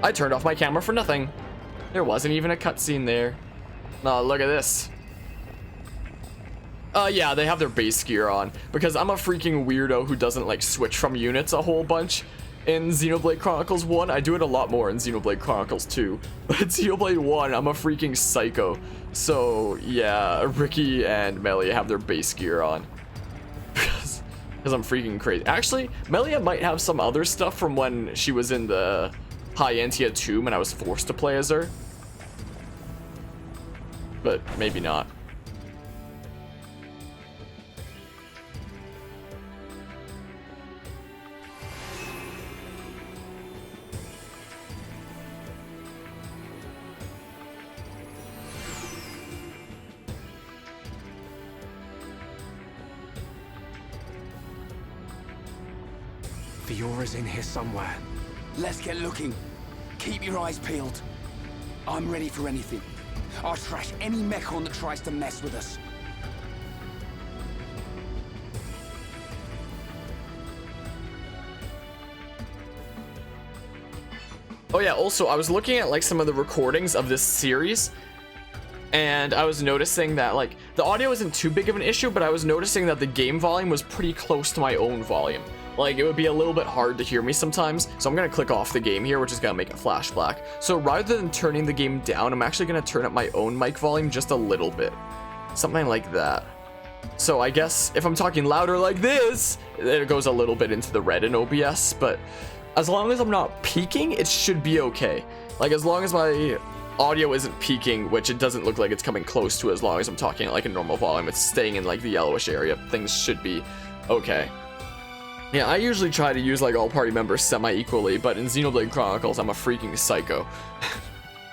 I turned off my camera for nothing. There wasn't even a cutscene there. Oh, look at this. Yeah, they have their base gear on because I'm a freaking weirdo who doesn't like switch from units a whole bunch in Xenoblade Chronicles 1. I do it a lot more in Xenoblade Chronicles 2, but Xenoblade 1, I'm a freaking psycho. So yeah, Ricky and Melia have their base gear on because I'm freaking crazy. Actually, Melia might have some other stuff from when she was in the Hyentia tomb and I was forced to play as her, but maybe not. Fiora's in here somewhere. Let's get looking. Keep your eyes peeled. I'm ready for anything. I'll trash any Mechon that tries to mess with us. Oh yeah, also I was looking at like some of the recordings of this series, and I was noticing that like the audio isn't too big of an issue, but I was noticing that the game volume was pretty close to my own volume. Like, it would be a little bit hard to hear me sometimes, so I'm gonna click off the game here, which is gonna make it flash black. So rather than turning the game down, I'm actually gonna turn up my own mic volume just a little bit. Something like that. So I guess if I'm talking louder like this, it goes a little bit into the red in OBS, but as long as I'm not peaking, it should be okay. Like, as long as my audio isn't peaking, which it doesn't look like it's coming close to as long as I'm talking at like a normal volume, it's staying in like the yellowish area, things should be okay. Yeah, I usually try to use like all party members semi-equally, but in Xenoblade Chronicles, I'm a freaking psycho.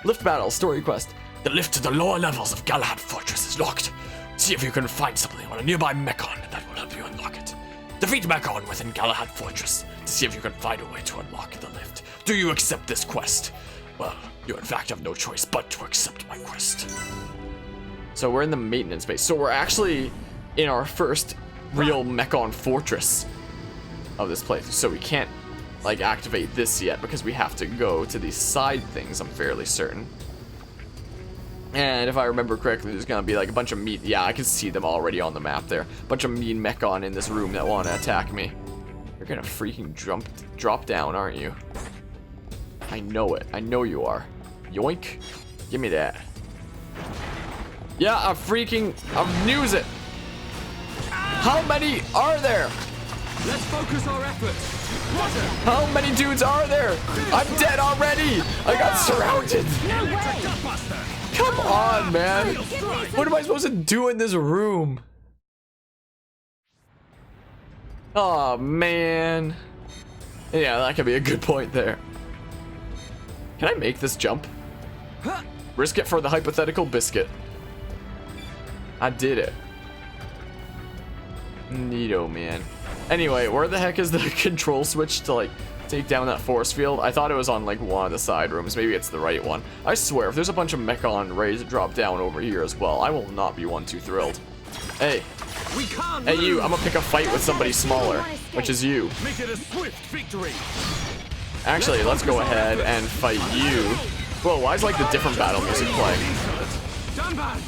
Lift battle, story quest. The lift to the lower levels of Galahad Fortress is locked. See if you can find something on a nearby Mechon that will help you unlock it. Defeat Mechon within Galahad Fortress to see if you can find a way to unlock the lift. Do you accept this quest? Well, you in fact have no choice but to accept my quest. So we're in the maintenance base. So we're actually in our first real Mechon Fortress of this playthrough, so we can't like activate this yet because we have to go to these side things, I'm fairly certain. And if I remember correctly, there's gonna be like a bunch of meat. Yeah, I can see them already on the map there. Bunch of mean Mechon in this room that want to attack me. You're gonna freaking drop down, aren't you? I know it. I know you are. Yoink. Give me that. Yeah, I knew it. How many are there? Let's focus our efforts. How many dudes are there? I'm dead already. I got surrounded. No way. Come on, man. What am I supposed to do in this room? Oh, man. Yeah, that could be a good point there. Can I make this jump? Risk it for the hypothetical biscuit. I did it. Neato, man. Anyway, where the heck is the control switch to like take down that force field? I thought it was on like one of the side rooms. Maybe it's the right one. I swear, if there's a bunch of Mechon ready to drop down over here as well, I will not be one too thrilled. Hey. Hey you, I'm gonna pick a fight with somebody smaller, which is you. Make it a swift victory. Actually, let's go ahead and fight you. Whoa, why is like the different battle music playing? Dunban.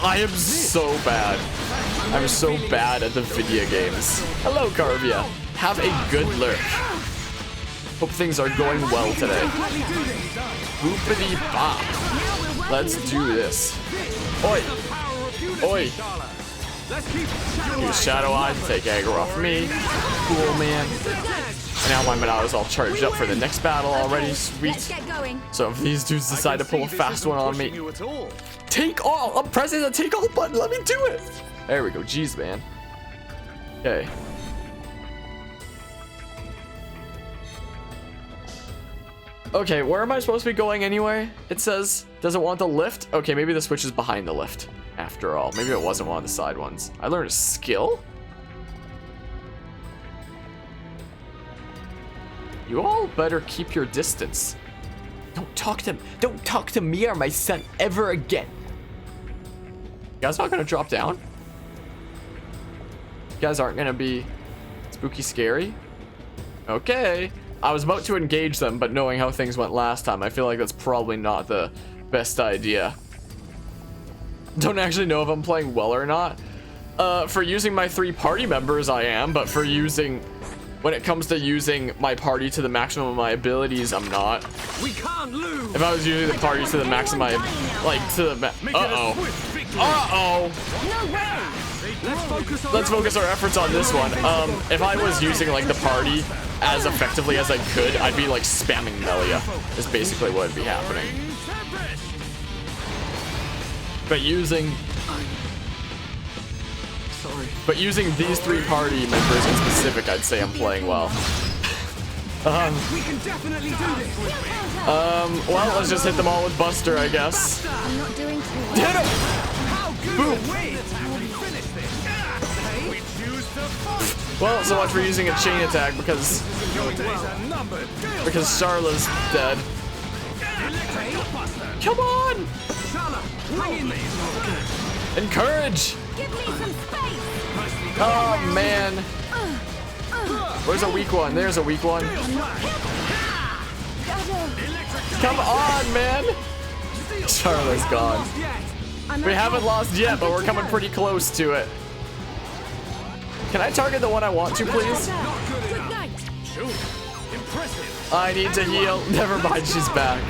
I am so bad. I'm so bad at the video games. Hello, Carvia. Have a good lurk. Hope things are going well today. Boopity bop. Let's do this. Oi. Oi. Use Shadow Eye to take aggro off me. Cool, man. And now my Monato's all charged up for the next battle already. Sweet. So if these dudes decide to pull a fast one on me, take all. I'm pressing the take all button. Let me do it. There we go. Jeez, man. Okay. Okay, where am I supposed to be going anyway? It says, does it want the lift? Okay, maybe the switch is behind the lift. After all, maybe it wasn't one of the side ones. I learned a skill? You all better keep your distance. Don't talk to me or my son ever again. You guys not gonna drop down? You guys aren't gonna be spooky scary? Okay. I was about to engage them, but knowing how things went last time, I feel like that's probably not the best idea. Don't actually know if I'm playing well or not. For using my 3 party members, I am, but for using... When it comes to using my party to the maximum of my abilities, I'm not. We can't lose. If I was using the party to the maximum, like to the No way. Let's focus our efforts on this one. If I was using like the party as effectively as I could, I'd be like spamming Melia. Is basically what would be happening. But using these 3 party members in specific, I'd say I'm playing well. We can definitely do this. Well, let's just hit them all with Buster, I guess. I'm not doing too well. Hit him! How good Boom. are we? Finish this. We choose to fight. Well, so much for using a chain attack because Your days are numbered. Charla's dead. Come on! Shala, hang in there. Encourage! Give me some space. Oh man. Where's a weak one? There's a weak one. Come on, man! Charla's gone. We haven't lost yet, but we're coming pretty close to it. Can I target the one I want to, please? Good night. Impressive. I need to heal. Never mind, she's back.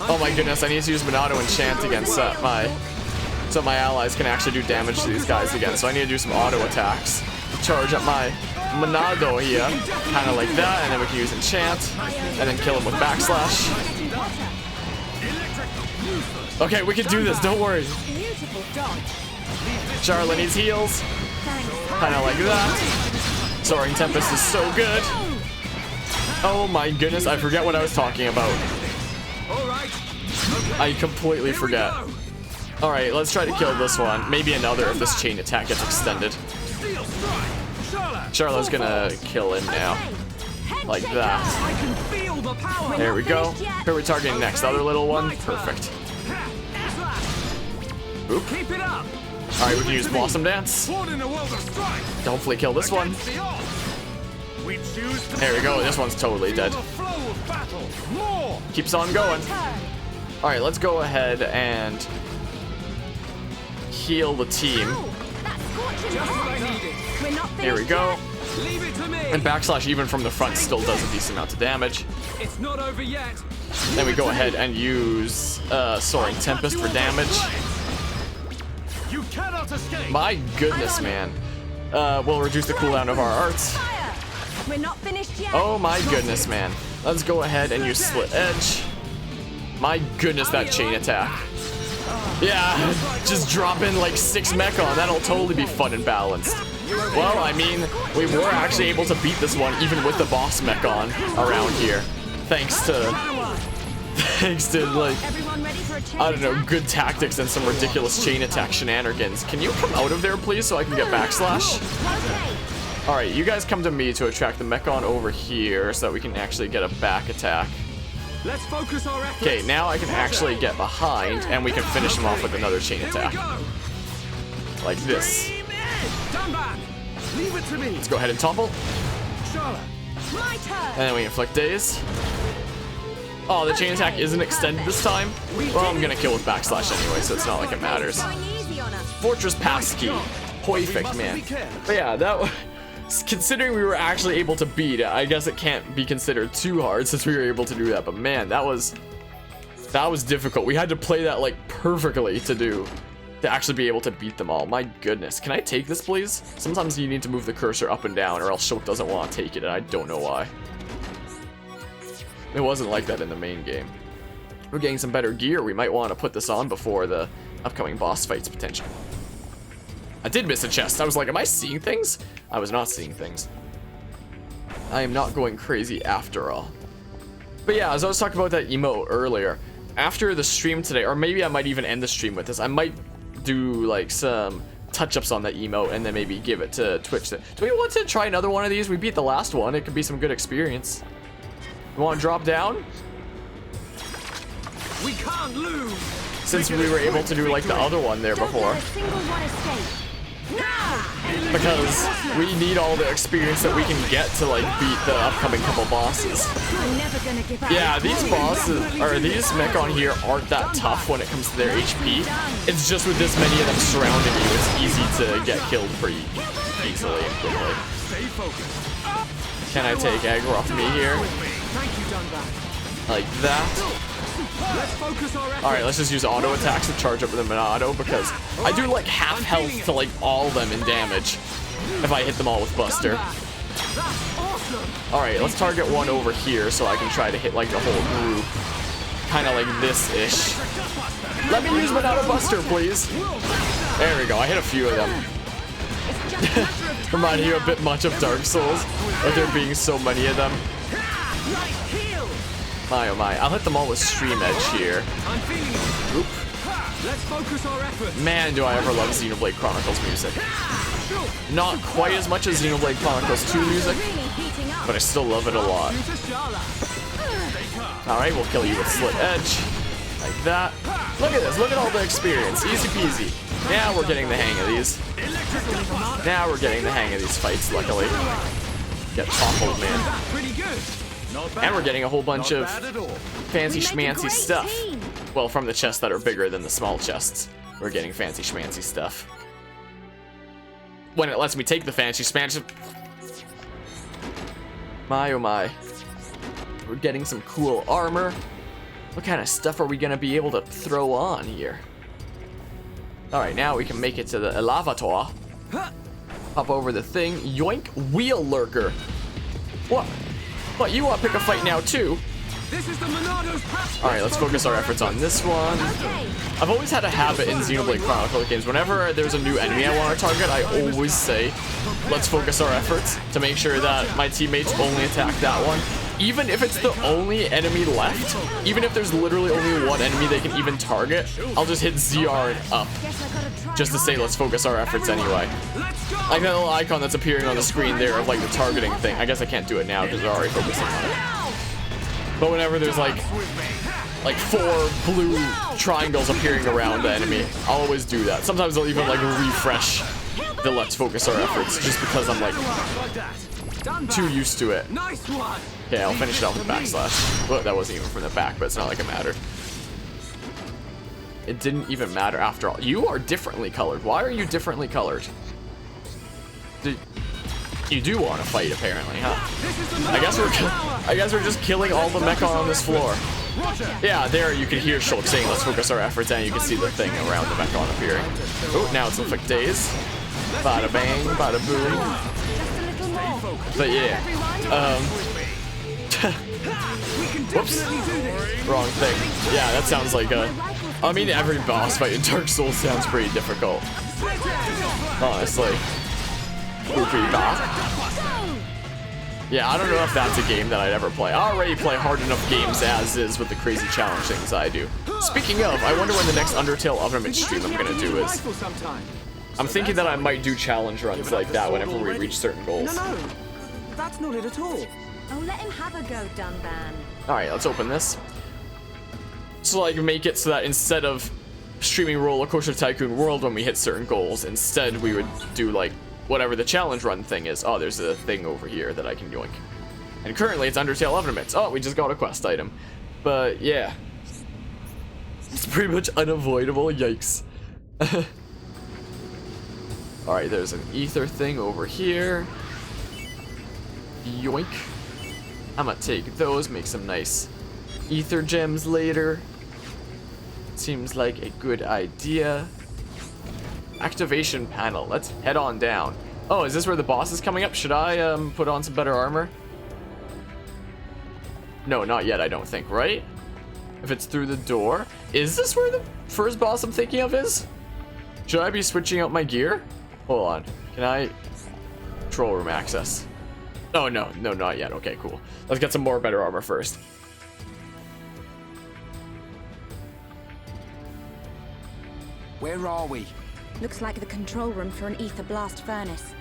Oh my goodness, I need to use Monado Enchant against so my allies can actually do damage to these guys again. So I need to do some auto attacks. Charge up my Monado here, kind of like that, and then we can use Enchant, and then kill him with Backslash. Okay, we can do this, don't worry. Beautiful dodge. Charla needs heals, kind of like that. Soaring Tempest is so good. Oh my goodness, I forget what I was talking about. I completely forget. Alright, let's try to kill this one. Maybe another if this chain attack gets extended. Charla's gonna kill him now. Like that. I can feel the power. There we go. Who are we targeting next? Other little one? Perfect. Oop. Keep it up. Alright, we can use Blossom Dance. Born in a world of strife. To hopefully kill this one. We choose to There we go. This one's totally dead. the flow of battle. More. Keeps on going. Alright, let's go ahead and heal the team. That's scorching Just what I hot. needed. We're not Here we finished go. yet. Leave it to me. And Backslash even from the front still does a decent amount of damage. It's not over yet. Then we go ahead and use Soaring Tempest for damage. You cannot escape. My goodness, man. We'll reduce the cooldown of our arts. Fire. We're not finished yet. Oh my goodness, man. Let's go ahead and use Slit Edge. My goodness, that chain attack. Yeah, just drop in like 6 Mechon. That'll totally be fun and balanced. Well, I mean, we were actually able to beat this one even with the boss Mechon around here. Thanks to like, Everyone ready for a chain I don't know, attack? good tactics and some ridiculous chain attack shenanigans. Can you come out of there, please, so I can get Backslash? Okay. Alright, you guys come to me to attract the Mechon over here so that we can actually get a back attack. Let's focus our efforts. Okay, now I can actually get behind and we can finish him off with another chain Here we attack. go. Like this. Dunban, leave it to me. Let's go ahead and topple. Charlotte. My turn. And then we inflict daze. Oh, the chain attack isn't extended this time? Well, I'm gonna kill with Backslash anyway, so it's not like it matters. Going easy on us. Fortress Passkey. Perfect, man. But yeah, that was... Considering we were actually able to beat it, I guess it can't be considered too hard since we were able to do that. But man, that was difficult. We had to play that like perfectly to actually be able to beat them all. My goodness. Can I take this, please? Sometimes you need to move the cursor up and down or else Shulk doesn't want to take it, and I don't know why. It wasn't like that in the main game. We're getting some better gear. We might want to put this on before the upcoming boss fights, potentially. I did miss a chest. I was like, am I seeing things? I was not seeing things. I am not going crazy after all. But yeah, as I was talking about that emote earlier, after the stream today, or maybe I might even end the stream with this, I might do like some touch-ups on that emote and then maybe give it to Twitch. Do we want to try another one of these? We beat the last one. It could be some good experience. You want to drop down? We can't lose. Since we were able to do like the other one there Don't before. let a single one escape. because we need all the experience that we can get to like beat the upcoming couple bosses. I'm never gonna give up. Yeah, these bosses, or these Mechon here aren't that tough when it comes to their HP. It's just with this many of them surrounding you, it's easy to get killed pretty easily and quickly. Stay focused. Can I take aggro off me here? Thank you, Dunban. Like that. Let's focus our efforts. Alright, let's just use auto attacks to charge up with the Monado because I do like half health to like all of them in damage if I hit them all with Buster. That's awesome. Alright, let's target one over here so I can try to hit like the whole group. Kind of like this-ish. Let me use Monado Buster, please. There we go, I hit a few of them. Reminding you a bit much of Dark Souls, with there being so many of them. My oh my, I'll hit them all with Stream Edge here. I'm feeling it. Oop. Let's focus our efforts. Man, do I ever love Xenoblade Chronicles music. Not quite as much as Xenoblade Chronicles 2 music, but I still love it a lot. Alright, we'll kill you with Slit Edge. Like that. Look at this, look at all the experience. Easy peasy. Now we're getting the hang of these. Now we're getting the hang of these fights, luckily. Get toppled, man. Pretty good. Not bad. And we're getting a whole bunch of Not bad at all. fancy We make a schmancy great stuff. team. Well, from the chests that are bigger than the small chests. We're getting fancy schmancy stuff. When it lets me take the fancy schmancy... My oh my. We're getting some cool armor. What kind of stuff are we gonna be able to throw on here? Alright, now we can make it to the elevator. Hop over the thing. Yoink. Wheel Lurker. What? What, you want to pick a fight now too? This is the Monado's path. Alright, let's focus our efforts on this one. I've always had a habit in Xenoblade Chronicles games. Whenever there's a new enemy I want to target, I always say, let's focus our efforts to make sure that my teammates only attack that one. Even if it's the only enemy left, even if there's literally only one enemy they can even target, I'll just hit ZR and up. Just to say, let's focus our efforts anyway. Like that little icon that's appearing on the screen there of like the targeting thing. I guess I can't do it now because they're already focusing on it. But whenever there's like 4 blue triangles appearing around the enemy, I'll always do that. Sometimes I'll even like refresh the let's focus our efforts just because I'm like too used to it. Nice one. Okay, I'll finish it off with backslash. Well, that wasn't even from the back, but it's not like it mattered. It didn't even matter after all. You are differently colored. Why are you differently colored? You do want to fight, apparently, huh? I guess we're just killing all the Mechon on this floor. Yeah, there you can hear Shulk saying, let's focus our efforts, and you can see the thing around the Mechon appearing. Oh, now it's Inflict Daze. Bada bang, bada boom. But yeah, whoops, wrong thing. Yeah, that sounds like a... I mean, every boss fight in Dark Souls sounds pretty difficult. Honestly. Yeah, I don't know if that's a game that I'd ever play. I already play hard enough games as is with the crazy challenge things I do. Speaking of, I wonder when the next Undertale Ultimate stream I'm gonna do is. I'm thinking that I might do challenge runs like that whenever we reach certain goals. No, that's not it at all. Oh, let him have a go, Dunban. Alright, let's open this. So like make it so that instead of streaming Roller Coaster Tycoon World when we hit certain goals, instead we would do like whatever the challenge run thing is. Oh, there's a thing over here that I can yoink. And currently it's Undertale Ultimate. Oh, we just got a quest item. But yeah. It's pretty much unavoidable, yikes. Alright, there's an ether thing over here. Yoink. I'm gonna take those, make some nice ether gems later. Seems like a good idea. Activation panel. Let's head on down. Oh, is this where the boss is coming up? Should I put on some better armor? No, not yet, I don't think, right? If it's through the door. Is this where the first boss I'm thinking of is? Should I be switching out my gear? Hold on. Can I... Control room access. Oh, no, not yet. Okay, cool. Let's get some more better armor first. Where are we? Looks like the control room for an ether blast furnace.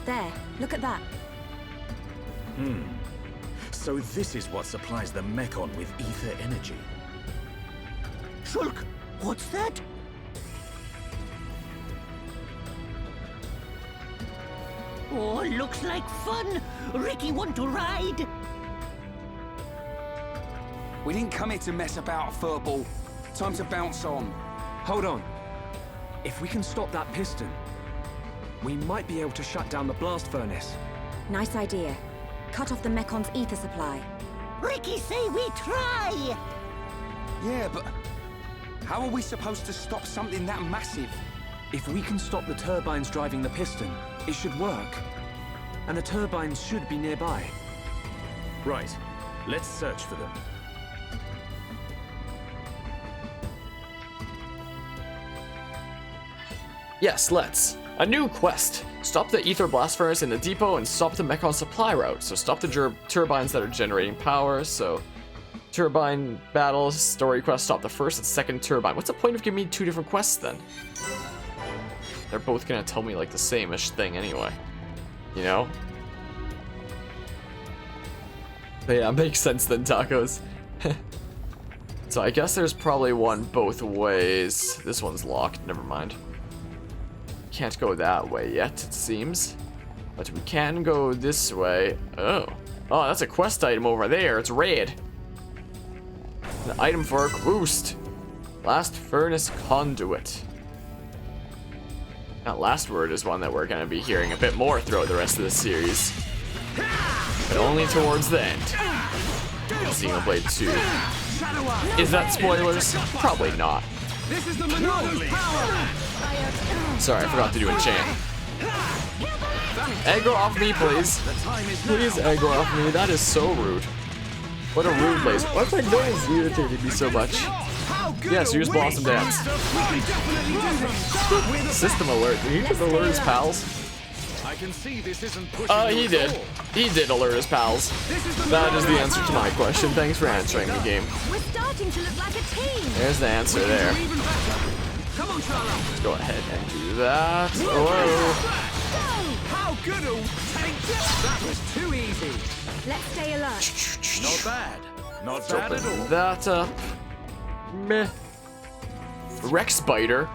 There, look at that. So this is what supplies the Mechon with ether energy. Shulk, What's that? Oh, looks like fun. Ricky, want to ride? We didn't come here to mess about, furball. Time to bounce on. Hold on. If we can stop that piston, we might be able to shut down the blast furnace. Nice idea. Cut off the Mecon's ether supply. Ricky say we try. Yeah, but how are we supposed to stop something that massive? If we can stop the turbines driving the piston, it should work. And the turbines should be nearby. Right. Let's search for them. Yes, let's. A new quest. Stop the ether blast furnace in the depot and stop the Mechon supply route. So stop the turbines that are generating power. So turbine battles, story quest, stop the first and second turbine. What's the point of giving me two different quests then? They're both gonna tell me like the same-ish thing anyway. You know? But yeah, makes sense then, tacos. So I guess there's probably one both ways. This one's locked, never mind. Can't go that way yet, it seems. But we can go this way. Oh. Oh, that's a quest item over there. It's red. An item for a boost. Last furnace conduit. That last word is one that we're going to be hearing a bit more throughout the rest of this series. But only towards the end. Xenoblade 2. Is that spoilers? Probably not. This is the Monopoly power. Sorry, I forgot to do a chant. Aggro off me, please. Please aggro off me. That is so rude. What a rude laser. Why's my nose irritating me so much? Yes, use Blossom Dance. System alert. Did he just alert his pals? I can see this isn't pushing He did. He did alert his pals. That is the answer to my question. Thanks for answering the game. We're starting to look like a team. There's the answer there. Come on, Charlotte. Let's go ahead and do that. Whoa. How good a tank. That was too easy. Let's stay alert. Not bad. Not Let's bad at open all. that up. Meh. Rex Biter.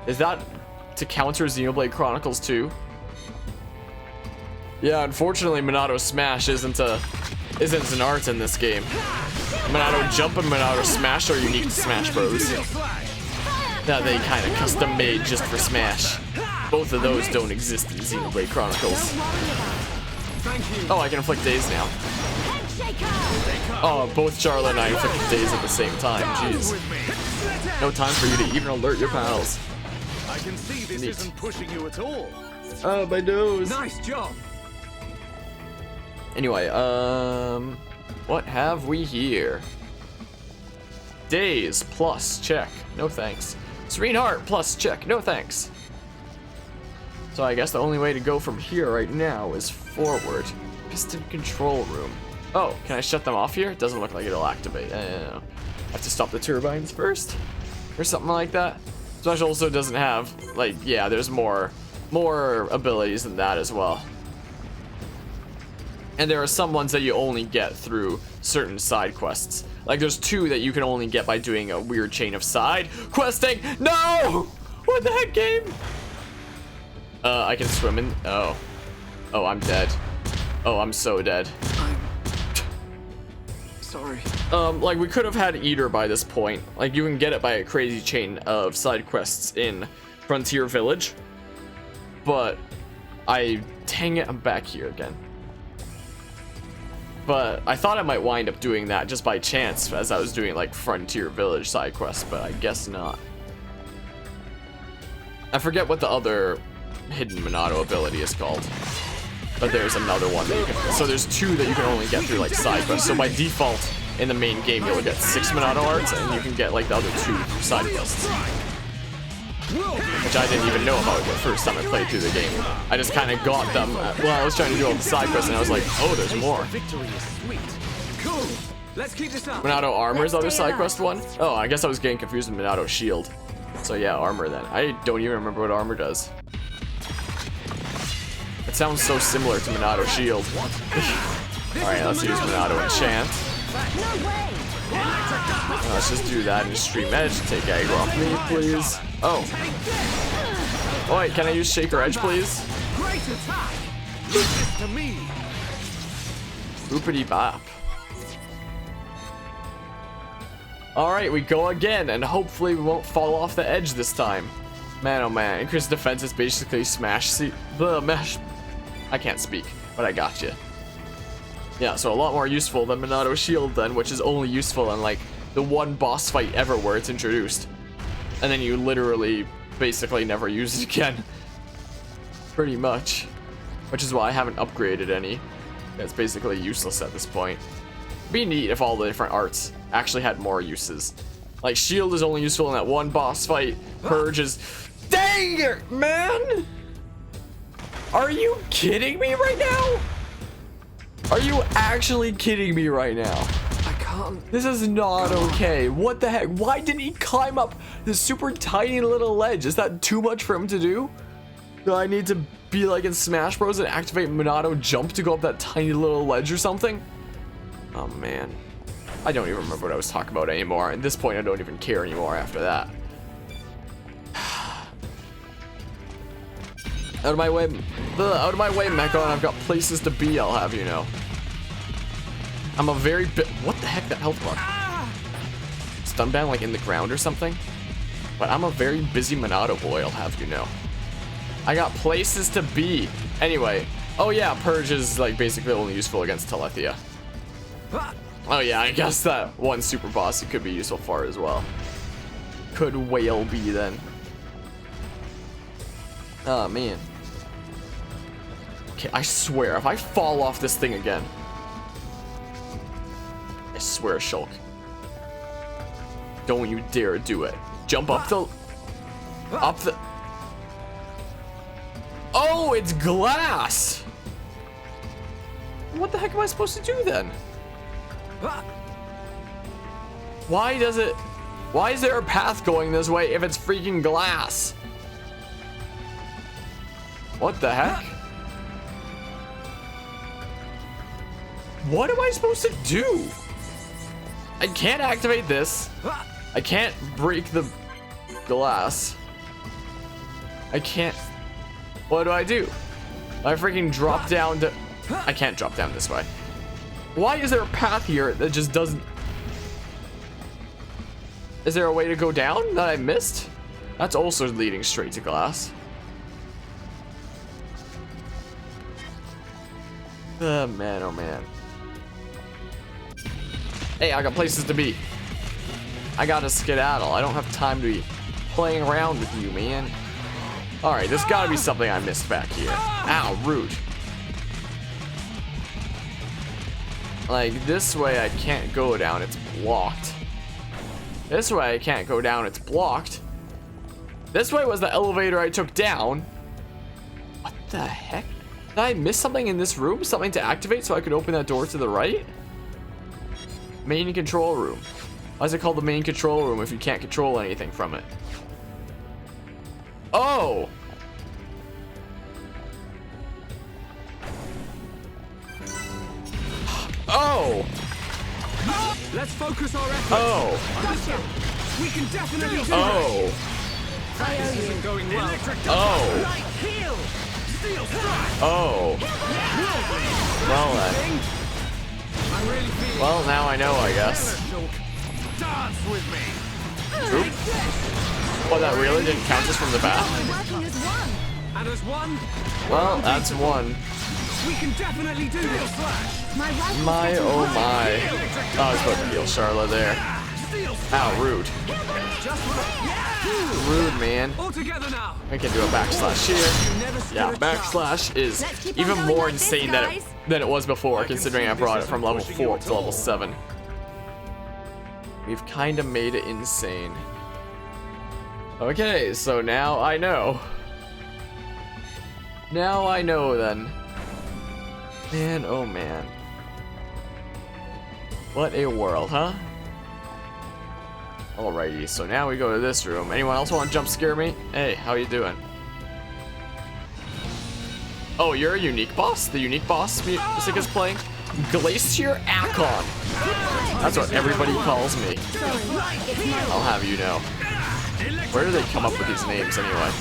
Is that to counter Xenoblade Chronicles 2? Yeah, unfortunately, Monado Smash isn't an art in this game. Monado Jump and Monado Smash are unique to Smash Bros. That they kind of custom made just for Smash. Both of those don't exist in Xenoblade Chronicles. Oh, I can inflict daze now. Oh, both Charlotte and I inflicted daze at the same time. Jeez. No time for you to even alert your pals. I can see this Neat. isn't pushing you at all. Oh, my nose. Nice job. Anyway, what have we here? Daze plus check. No thanks. Serene Heart plus check. No thanks. So I guess the only way to go from here right now is forward. Piston control room. Oh, can I shut them off here? It doesn't look like it'll activate. I have to stop the turbines first? Or something like that? Smash also doesn't have, like, yeah, there's more abilities than that as well. And there are some ones that you only get through certain side quests. Like there's two that you can only get by doing a weird chain of side questing. No! What the heck, game? I can swim in. Oh. Oh, I'm dead. Oh, I'm so dead. Sorry. Like we could have had Eater by this point. Like you can get it by a crazy chain of side quests in Frontier Village. But dang it, I'm back here again. But I thought I might wind up doing that just by chance as I was doing like Frontier Village side quests, but I guess not. I forget what the other hidden Monado ability is called. But there's another one that you can, so there's two that you can only get through like side quests. So by default in the main game you'll get 6 Monado arts and you can get like the other 2 through side quests. Which I didn't even know about the first time I played through the game. I just kind of got them while I was trying to do all the side quests and I was like, oh, there's more. Victory is sweet. Cool. Let's keep this up. Monado Armor is the other Let's stay side quest one? Oh, I guess I was getting confused with Monado Shield. So yeah, Armor then. I don't even remember what Armor does. It sounds so similar to Monado Shield. Alright, let's use Monado Enchant. Let's just do that in Extreme Edge. Take aggro off me, please. Oh. Oh, wait, can I use Shaker Edge, please? Great attack. Leave this to me. Boopity bop. Alright, we go again, and hopefully we won't fall off the edge this time. Man, oh man. Increased defense is basically smash. Mesh. I can't speak, but I got you. Yeah, so a lot more useful than Monado Shield then, which is only useful in like the one boss fight ever where it's introduced. And then you literally basically never use it again. Pretty much. Which is why I haven't upgraded any. It's basically useless at this point. It'd be neat if all the different arts actually had more uses. Like Shield is only useful in that one boss fight. Purge is... Dang it, man! Are you kidding me right now? Are you actually kidding me right now? I can't. This is not okay. What the heck? Why didn't he climb up this super tiny little ledge? Is that too much for him to do? Do I need to be like in Smash Bros and activate Monado Jump to go up that tiny little ledge or something? Oh man. I don't even remember what I was talking about anymore. At this point, I don't even care anymore after that. Out of my way, Mechon. I've got places to be, I'll have you know. I'm a very bit. What the heck, that health bar? Is Dunban like in the ground or something? But I'm a very busy Monado boy, I'll have you know. I got places to be. Anyway, oh yeah, Purge is like basically only useful against Telethia. Oh yeah, I guess that one super boss it could be useful for as well. Could Whale be then? Oh man. Okay, I swear, if I fall off this thing again, I swear, Shulk. Don't you dare do it. Jump up the... Oh, it's glass! What the heck am I supposed to do then? Why is there a path going this way if it's freaking glass? What the heck? What am I supposed to do? I can't activate this. I can't break the glass. I can't. What do I do? I freaking drop down to... I can't drop down this way. Why is there a path here that just doesn't... Is there a way to go down that I missed? That's also leading straight to glass. Oh man, oh man. Hey, I got places to be. I gotta skedaddle. I don't have time to be playing around with you, man. Alright, there's gotta be something I missed back here. Ow, rude. Like, this way I can't go down, it's blocked. This way I can't go down, it's blocked. This way was the elevator I took down. What the heck? Did I miss something in this room? Something to activate so I could open that door to the right? Main control room. Why is it called the main control room if you can't control anything from it? Oh! Oh! Let's focus our efforts. Oh! Gotcha. We can definitely do Oh! this. This isn't going well. Oh! Light heal. Steel strike. Oh! Well then. I'm really feeling Well, now I know, I guess. dance with me. Oop. Oh, that really didn't count us from the back? Working as one. And as one, Well, that's one. we can definitely do this. My rifle's My, getting oh hot. my. Oh, I was about to heal Charlotte there. Steel Ow, rude. just what Rude, man. all together now. I can do a backslash here. Never stood Yeah, a chance. backslash is Let's keep on even going more like this, insane guys. than it was before, I can considering see I brought it this from isn't level pushing you 4 at to level all. 7. We've kind of made it insane. Okay, so now I know. Now I know then. Man, oh man. What a world, huh? Alrighty, so now we go to this room. Anyone else want to jump scare me? Hey, how you doing? Oh, you're a unique boss? The unique boss music is playing? Glacier Akon. That's what everybody calls me. I'll have you know. Where do they come up with these names anyway?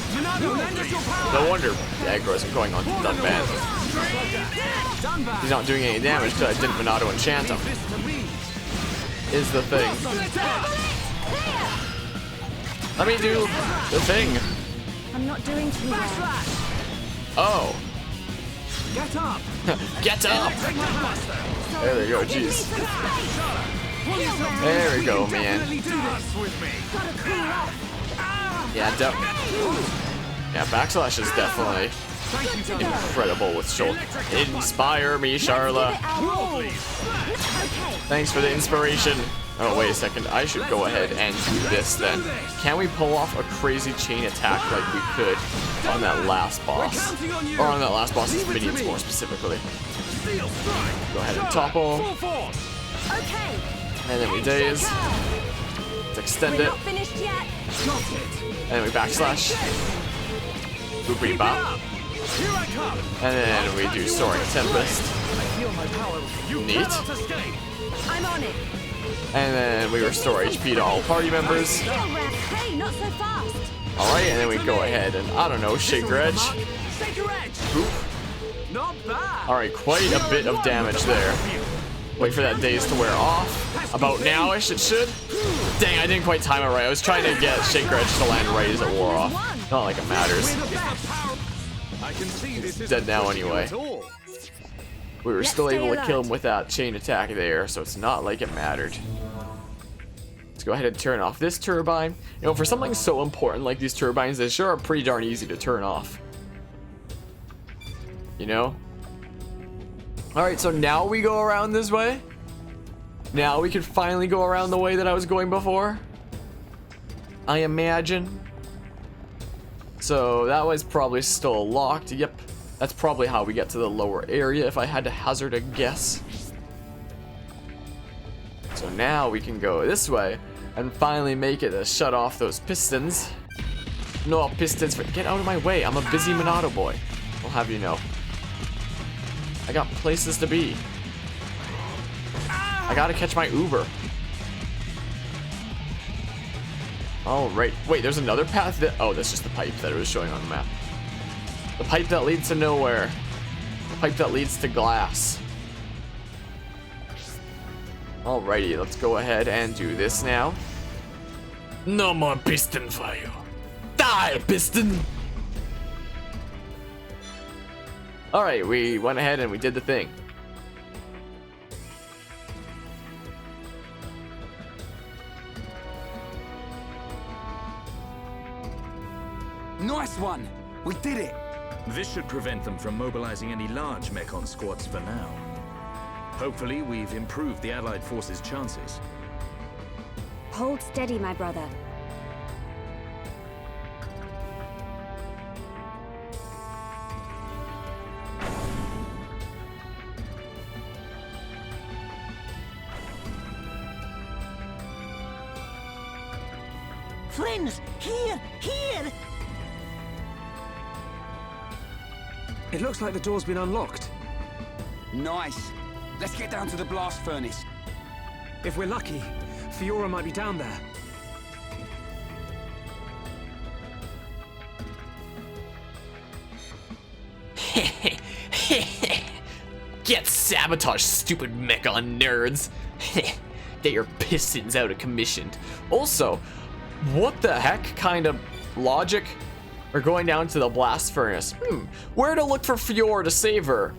No wonder the aggro isn't going on to Dunban. He's not doing any damage because I didn't Monado enchant him. Is the thing. Let me do the thing. I'm not doing too well. Oh. Get up! Get up! There we go, jeez. There we go, man. Yeah, yeah, backslash is definitely incredible with shoulder. Inspire me, Charla. Thanks for the inspiration. Oh, wait a second. I should go ahead and do this then. Can we pull off a crazy chain attack like we could on that last boss? Or on that last boss's minions more specifically. Go ahead and topple. And then we daze. Let's extend it. And then we backslash. Boopity bop. And then we do Soaring Tempest. Neat. I'm on it. And then we restore HP to all party members. Hey, not so fast. Alright, and then we go ahead and, I don't know, Shake Reg. Boop. Alright, quite a bit of damage there. Wait for that daze to wear off. About now-ish it should. Dang, I didn't quite time it right. I was trying to get Shake Reg to land right as it wore off. Not like it matters. It's dead now anyway. We were still able to kill him with that chain attack there, so it's not like it mattered. Let's go ahead and turn off this turbine. You know, for something so important like these turbines, they sure are pretty darn easy to turn off. You know? Alright, so now we go around this way. Now we can finally go around the way that I was going before. I imagine. So that was probably still locked. Yep. That's probably how we get to the lower area if I had to hazard a guess. So now we can go this way and finally make it to shut off those pistons. No pistons, get out of my way. I'm a busy Monado boy. I'll have you know. I got places to be. I gotta catch my Uber. Alright, wait, there's another path that, oh, that's just the pipe that it was showing on the map. The pipe that leads to nowhere. The pipe that leads to glass. Alrighty, let's go ahead and do this now. No more piston fire. Die, piston! Alright, we went ahead and we did the thing. Nice one! We did it! This should prevent them from mobilizing any large Mechon squads for now. Hopefully, we've improved the Allied forces' chances. Hold steady, my brother. Friends, here! It looks like the door's been unlocked. Nice. Let's get down to the blast furnace. If we're lucky, Fiora might be down there. Get sabotaged, stupid Mechon nerds. Get your pistons out of commission. Also, what the heck kind of logic? We're going down to the blast furnace. Where to look for Fiora to save her?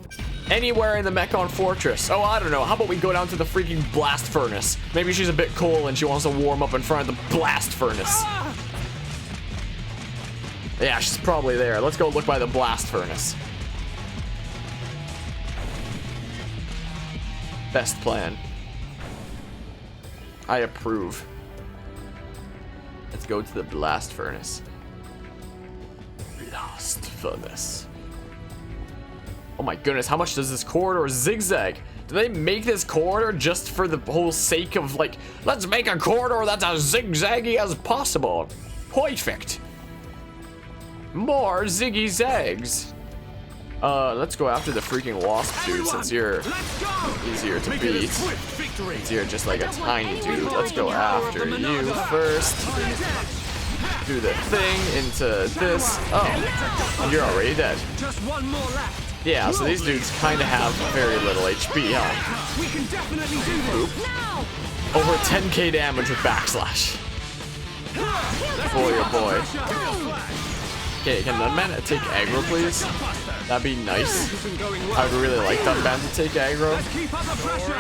Anywhere in the Mechon fortress. Oh, I don't know. How about we go down to the freaking blast furnace? Maybe she's a bit cold and she wants to warm up in front of the blast furnace. Yeah, she's probably there. Let's go look by the blast furnace. Best plan. I approve. Let's go to the blast furnace. Blast furnace. Oh my goodness, how much does this corridor zigzag? Do they make this corridor just for the whole sake of, like, let's make a corridor that's as zigzaggy as possible? Perfect. More ziggy zags. Let's go after the freaking wasp dude since you're easier to beat. Since you're just like a tiny dude. Let's go after you first. Do the thing into this. Oh, you're already dead. Just one more left. Yeah, so these dudes kind of have very little HP, huh? We can definitely do this. Over 10k damage with backslash. Boy, oh boy. Okay, can Dunban take aggro, please? That'd be nice. I would really like Dunban to take aggro. Keep up the pressure.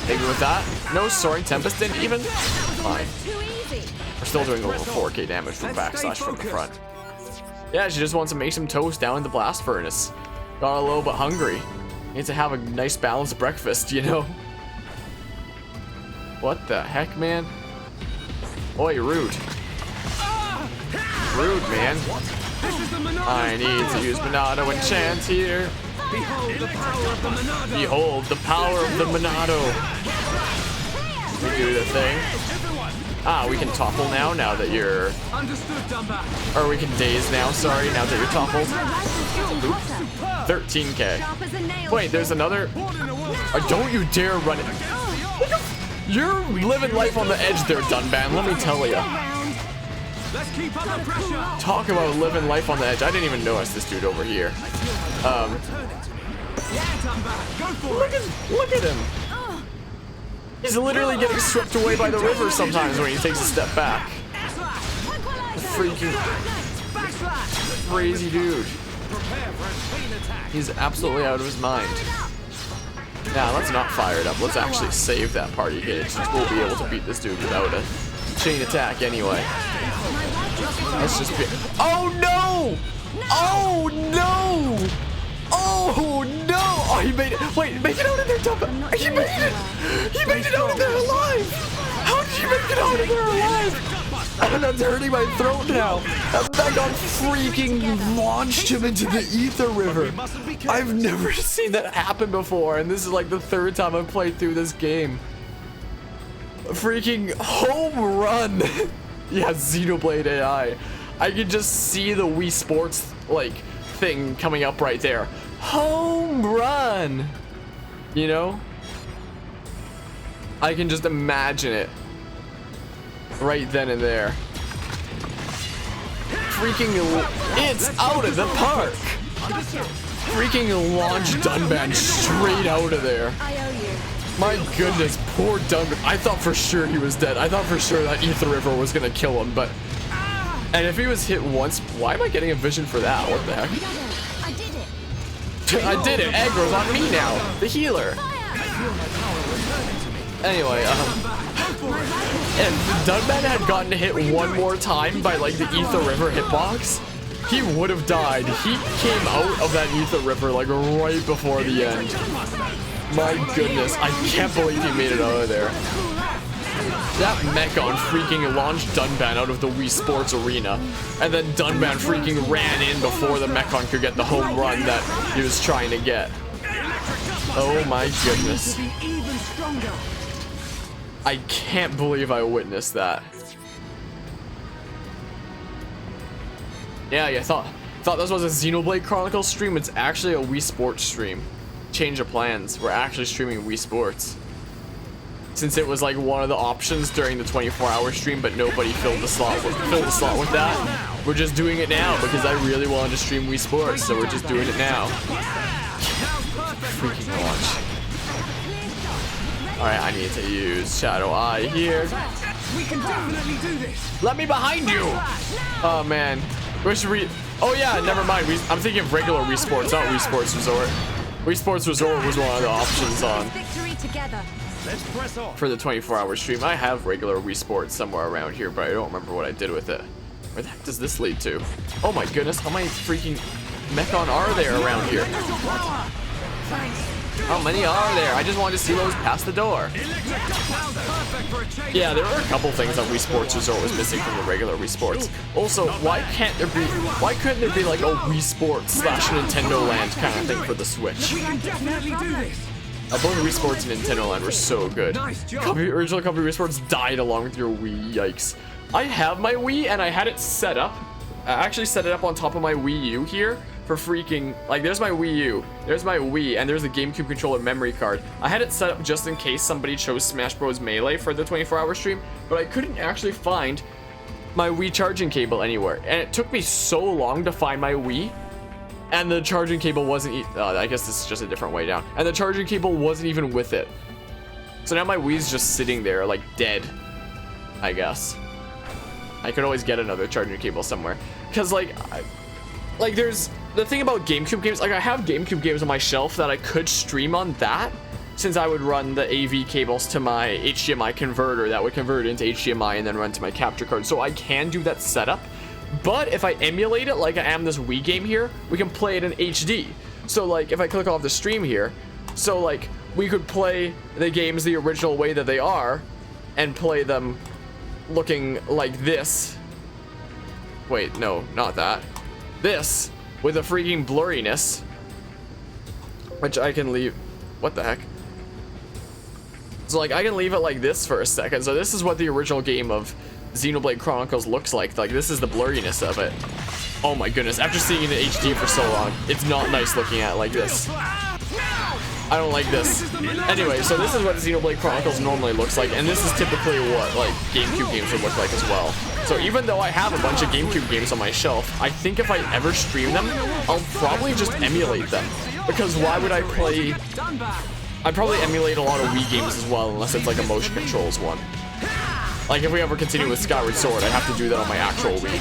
Maybe with that. No Soaring Tempest in even? Fine. We're still doing over 4k damage from backslash from the front. Yeah, she just wants to make some toast down in the blast furnace. Got a little bit hungry. Needs to have a nice balanced breakfast, you know? What the heck, man? Oi, rude. Rude, man. I need to use Monado enchant here. Behold the power of the Monado. Behold the power of the Monado. We do the thing. Ah, we can topple now that you're... Understood, Dunban. Or we can daze now, sorry, now that you're toppled. 13k. Wait, there's another... don't you dare run it. You're living life on the edge there, Dunban, let me tell ya. Let's keep up the pressure. Talk about living life on the edge. I didn't even notice this dude over here. Yeah, Dunban. Go for it. Look at him. He's literally getting swept away by the river sometimes when he takes a step back. Freaking crazy dude. He's absolutely out of his mind. Now, let's not fire it up. Let's actually save that party gauge. We'll be able to beat this dude without a chain attack anyway. Let's just be... Oh, no! Oh, no! Oh, no! Oh, he made it. Wait, make it out of there, Dunban. He made it! He made it out of there alive! How did you make it out of there alive? Oh, that's hurting my throat now. That Mechon freaking launched him into the ether river. I've never seen that happen before, and this is like the third time I've played through this game. Freaking home run. Yeah, Xenoblade AI. I can just see the Wii Sports, like, thing coming up right there. Home run. You know? I can just imagine it. Right then and there. Freaking, it's out of the park. Freaking launch Dunban straight out of there. My goodness, poor Dunban. I thought for sure he was dead. I thought for sure that Ether River was gonna kill him, but... And if he was hit once, why am I getting a vision for that? What the heck? I did it. I did it. Aggro's on me now. The healer. Anyway, if Dunban had gotten hit one more time by like the Ether River hitbox, he would have died. He came out of that Ether River like right before the end. My goodness, I can't believe he made it out of there. That Mechon freaking launched Dunban out of the Wii Sports arena, and then Dunban freaking ran in before the Mechon could get the home run that he was trying to get. Oh my goodness. I can't believe I witnessed that. Yeah, I thought this was a Xenoblade Chronicles stream. It's actually a Wii Sports stream. Change of plans. We're actually streaming Wii Sports. Since it was like one of the options during the 24-hour stream, but nobody filled the slot with that. We're just doing it now because I really wanted to stream Wii Sports, so we're just doing it now. Freaking launch. Alright, I need to use Shadow Eye here. We can definitely do this. Let me behind you! Oh man. Where should we... Oh yeah, never mind. I'm thinking of regular Wii Sports, not Wii Sports Resort. Wii Sports Resort was one of the options on for the 24-hour stream. I have regular Wii Sports somewhere around here, but I don't remember what I did with it. Where the heck does this lead to? Oh my goodness, how many freaking Mechon are there around here? How many are there? I just wanted to see those past the door. Yeah, there are a couple things on Wii Sports Resort was missing from the regular Wii Sports. Also, why couldn't there be like a Wii Sports / Nintendo Land kind of thing for the Switch? Both Wii Sports and Nintendo Land were so good. Original copy Wii Sports died along with your Wii, yikes. I have my Wii and I had it set up. I actually set it up on top of my Wii U here for freaking, like, there's my Wii U, there's my Wii, and there's the GameCube controller memory card. I had it set up just in case somebody chose Smash Bros. Melee for the 24-hour stream, but I couldn't actually find my Wii charging cable anywhere, and it took me so long to find my Wii, and the charging cable wasn't, I guess this is just a different way down, and the charging cable wasn't even with it. So now my Wii's just sitting there, like, dead, I guess. I could always get another charging cable somewhere, because, like, there's the thing about GameCube games, like, I have GameCube games on my shelf that I could stream on that, since I would run the AV cables to my HDMI converter that would convert it into HDMI and then run to my capture card. So I can do that setup, but if I emulate it like I am this Wii game here, we can play it in HD. So, like, if I click off the stream here, so, like, we could play the games the original way that they are and play them looking like this. Wait, no, not that. This, with a freaking blurriness, which I can leave. What the heck? So, like, I can leave it like this for a second. So this is what the original game of Xenoblade Chronicles looks like. Like, this is the blurriness of it. Oh my goodness, after seeing it in HD for so long, it's not nice looking at it like this. I don't like this. Anyway, so this is what Xenoblade Chronicles normally looks like, and this is typically what, like, GameCube games would look like as well. So even though I have a bunch of GameCube games on my shelf, I think if I ever stream them, I'll probably just emulate them. Because why would I play... I'd probably emulate a lot of Wii games as well, unless it's like a motion controls one. Like, if we ever continue with Skyward Sword, I have to do that on my actual Wii.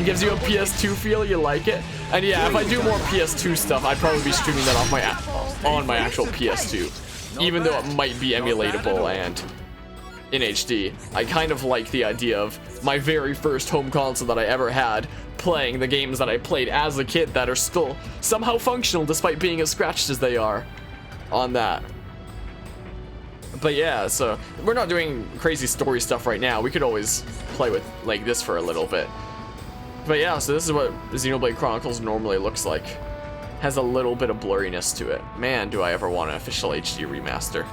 It gives you a PS2 feel, you like it? And yeah, if I do more PS2 stuff, I'd probably be streaming that off on my actual PS2. Even though it might be emulatable and in HD. I kind of like the idea of my very first home console that I ever had playing the games that I played as a kid that are still somehow functional despite being as scratched as they are on that. But yeah, so we're not doing crazy story stuff right now. We could always play with like this for a little bit. But yeah, so this is what Xenoblade Chronicles normally looks like. Has a little bit of blurriness to it. Man, do I ever want an official HD remaster.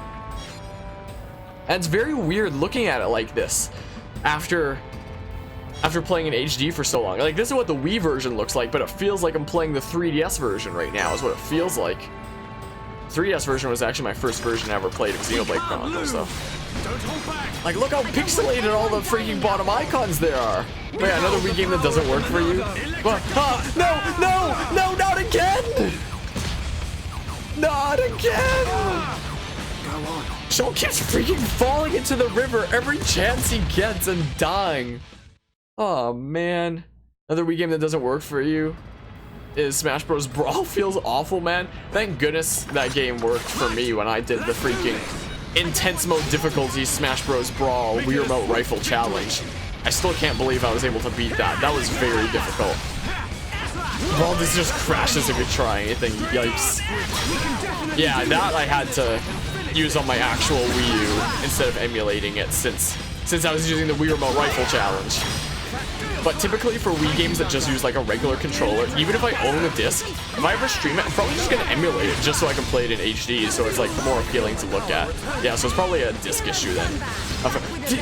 And it's very weird looking at it like this after playing in HD for so long. Like, this is what the Wii version looks like, but it feels like I'm playing the 3DS version right now is what it feels like. 3DS version was actually my first version I ever played of Xenoblade Chronicles, though. Like, look how pixelated all the freaking bottom icons there are. But yeah, another Wii game that doesn't work for you. But, no, not again! Not again! Shulk keeps freaking falling into the river every chance he gets and dying. Oh man. Another Wii game that doesn't work for you is Smash Bros. Brawl. Feels awful, man. Thank goodness that game worked for me when I did the freaking intense mode difficulty Smash Bros. Brawl Wii Remote Rifle Challenge. I still can't believe I was able to beat that. That was very difficult. Brawl just crashes if you try anything. Yikes. Yeah, that I had to use on my actual Wii U instead of emulating it since I was using the Wii Remote Rifle Challenge. But typically for Wii games that just use like a regular controller, even if I own a disc, if I ever stream it, I'm probably just gonna emulate it just so I can play it in HD, so it's like more appealing to look at. Yeah, so it's probably a disc issue then.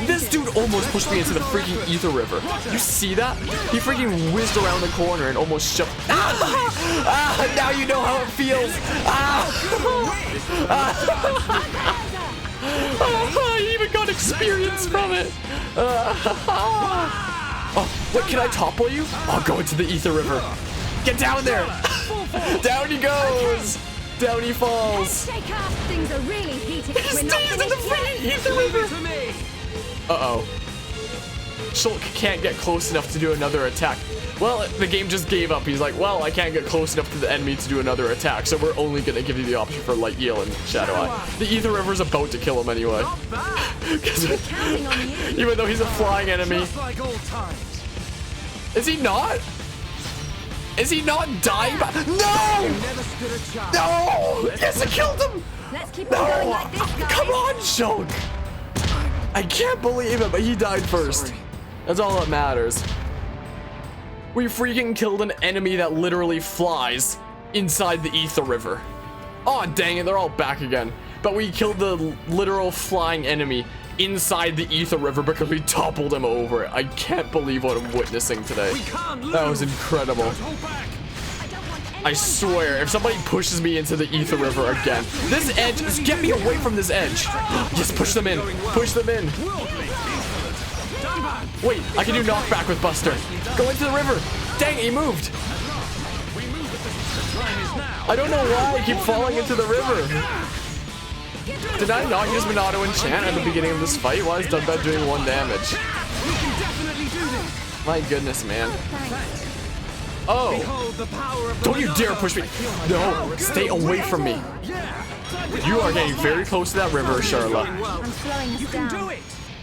This dude almost pushed me into the freaking Ether River. You see that? He freaking whizzed around the corner and almost shoved. Now you know how it feels. I even got experience from it. Oh, what, can I topple you? I'll go into the Ether River. Get down there. Down he goes. Down he falls. Things are really heating. He stays in the freaking Ether River. Uh-oh. Shulk can't get close enough to do another attack. Well, the game just gave up. He's like, well, I can't get close enough to the enemy to do another attack, so we're only going to give you the option for Light Heal and Shadow Eye. The Ether River's about to kill him anyway. Even though he's a flying enemy. Is he not? Is he not dying? No! No! Yes, I killed him! Let's keep on going like this, guys. Come on, Shulk! I can't believe it, but he died first. That's all that matters. We freaking killed an enemy that literally flies inside the Ether River. Oh, dang it, they're all back again. But we killed the literal flying enemy inside the Ether River because we toppled him over. I can't believe what I'm witnessing today. That was incredible. I swear, if somebody pushes me into the Ether River again, this edge, just get me away from this edge. Just push them in. Push them in. Wait, I can do knockback with Buster. Go into the river. Dang, he moved. I don't know why I keep falling into the river. Did I not use Monado enchant at the beginning of this fight? Why is Dunban doing 1 damage? My goodness, man. Oh! Don't you dare push me! No! Stay away from me! You are getting very close to that river, Charlotte. I'm slowing us down.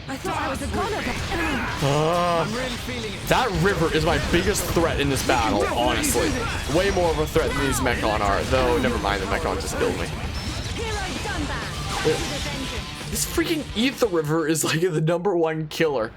I thought I was a goner, but... That river is my biggest threat in this battle, honestly. Way more of a threat than these Mechon are, though never mind, the Mechon just killed me. This freaking Ether River is like the #1 killer.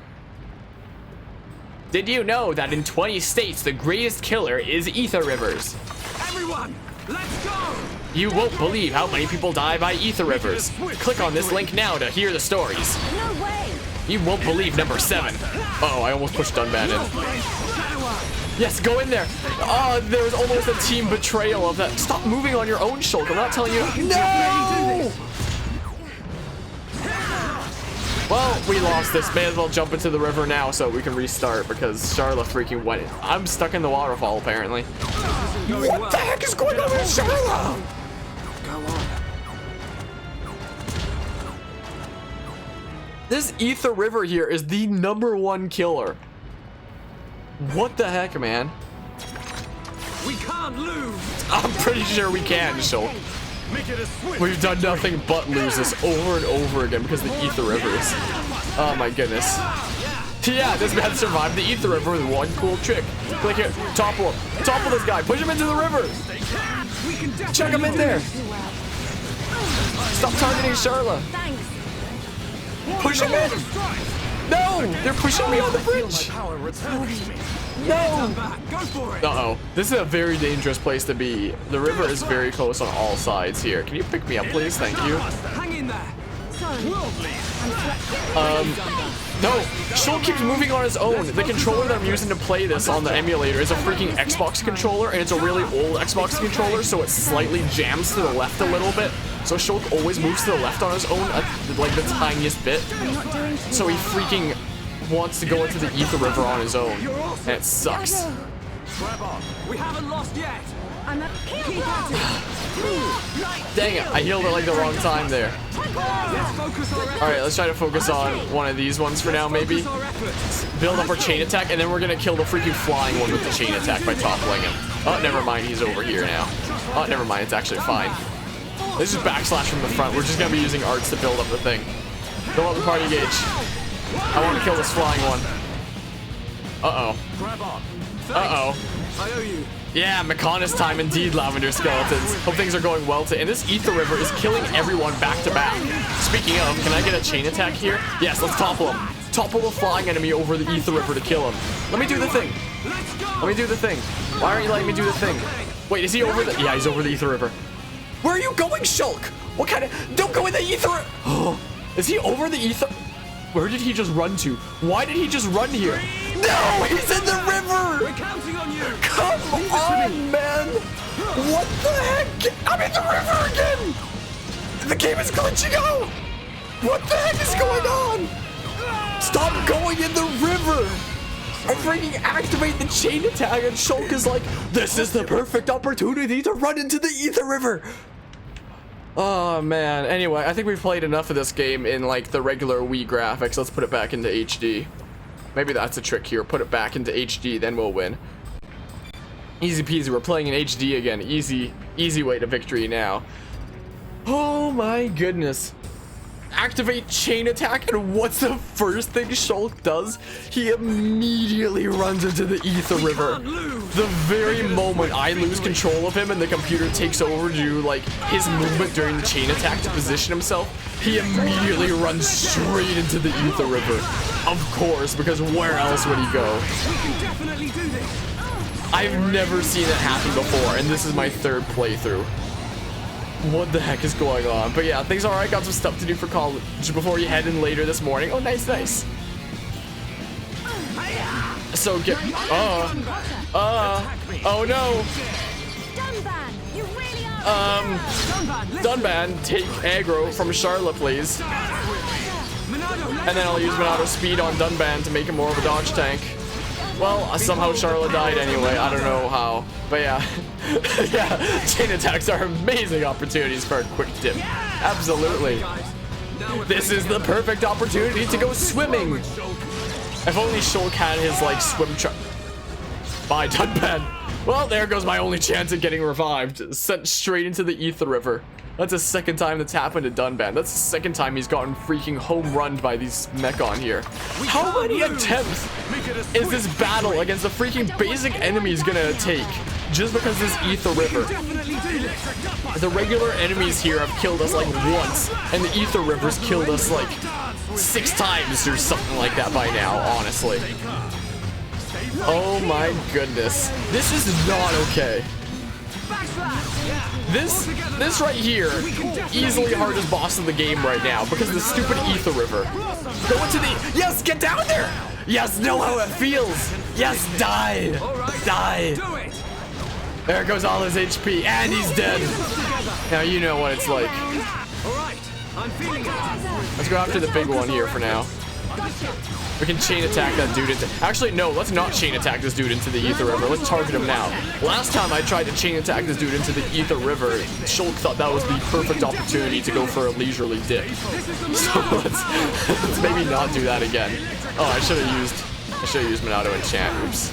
Did you know that in 20 states the greatest killer is Ether Rivers? Everyone, let's go! You won't believe how many people die by Ether Rivers. Click on this link now to hear the stories. No way! You won't believe number 7. Uh-oh, I almost pushed Dunban in. Yes, go in there. Oh, there was almost a team betrayal of that. Stop moving on your own, Shulk. I'm not telling you. No! Well, we lost this. May as well jump into the river now so we can restart because Charlotte freaking went. I'm stuck in the waterfall, apparently. What the heck is going on with Charlotte? This Ether River here is the #1 killer. What the heck, man? We can't lose. I'm pretty sure we can, Shulk. We've done nothing but lose this over and over again because of the Ether Rivers. Oh my goodness. Yeah, this man survived the Ether River with 1 cool trick. Click here, topple him. Topple this guy, push him into the river. Chuck him in there. Stop targeting Charla. Thanks. Push him in. No, they're pushing me on the bridge. No. Uh-oh. This is a very dangerous place to be. The river is very close on all sides here. Can you pick me up, please? Thank you. Hang in there. No. Shulk keeps moving on his own. The controller that I'm using to play this on the emulator is a freaking Xbox controller, and it's a really old Xbox controller, so it slightly jams to the left a little bit. So Shulk always moves to the left on his own, like the tiniest bit. So he freaking wants to go into the Ether River on his own, and it sucks. We haven't lost yet. I'm a Dang it, I healed it like the wrong time there. Alright, let's try to focus on one of these ones for now, maybe. Build up our chain attack, and then we're gonna kill the freaking flying one with the chain attack by toppling him. Oh, never mind, he's over here now. Oh, never mind, it's actually fine. This is backslash from the front. We're just gonna be using arts to build up the thing. Build up the party gauge. I want to kill this flying one. Uh-oh. Uh-oh. I owe you. Yeah, Mechon is time indeed, Lavender Skeletons. Hope things are going well today. And this Ether River is killing everyone back to back. Speaking of, can I get a chain attack here? Yes, let's topple him. Topple the flying enemy over the Ether River to kill him. Let me do the thing. Let me do the thing. Why aren't you letting me do the thing? Wait, is he over the... Yeah, he's over the Ether River. Where are you going, Shulk? What kind of... Don't go in the Ether... Oh, is he over the Ether... Where did he just run to? Why did he just run here? No, he's in the river! We're counting on you! Come on, man! What the heck? I'm in the river again! The game is glitching out! What the heck is going on? Stop going in the river! I freaking activate the chain attack and Shulk is like, this is the perfect opportunity to run into the Ether River! Oh man, anyway, I think we've played enough of this game in like the regular Wii graphics. Let's put it back into HD. Maybe that's a trick here. Put it back into HD, then we'll win. Easy peasy, we're playing in HD again. Easy way to victory now. Oh my goodness. Activate chain attack, and what's the first thing Shulk does? He immediately runs into the Ether River. The very moment I lose control of him and the computer takes over to do like his movement during the chain attack to position himself, he immediately runs straight into the Ether River. Of course, because where else would he go? I've never seen it happen before, and this is my 3rd playthrough. What the heck is going on? But yeah, things alright. Got some stuff to do for college before you head in later this morning. Oh, nice. So get... oh no. Dunban, take aggro from Charlotte, please. And then I'll use Monado speed on Dunban to make him more of a dodge tank. Well, somehow Charlotte died anyway. I don't know how. But yeah. Yeah, chain attacks are amazing opportunities for a quick dip. Absolutely. This is the perfect opportunity to go swimming. If only Shulk had his, like, swim truck. Bye, Dunban. Well, there goes my only chance at getting revived. Sent straight into the Ether River. That's the second time that's happened to Dunban. That's the second time he's gotten freaking home run by these Mechon here. How many attempts is this battle against the freaking basic enemies gonna take? Just because this Ether River. The regular enemies here have killed us like once, and the Ether River's killed us like 6 times or something like that by now, honestly. Oh my goodness. This is not okay. This right here, easily hardest boss in the game right now because of the stupid Ether River. Go into the, yes, get down there. Yes, know how it feels. Yes, die. Die. There goes all his HP and he's dead. Now you know what it's like. Let's go after the big one here for now. We can chain attack that dude into... Actually, no, let's not chain attack this dude into the Ether River. Let's target him now. Last time I tried to chain attack this dude into the Ether River, Shulk thought that was the perfect opportunity to go for a leisurely dip. So let's maybe not do that again. Oh, I should have used Monado enchant. Oops.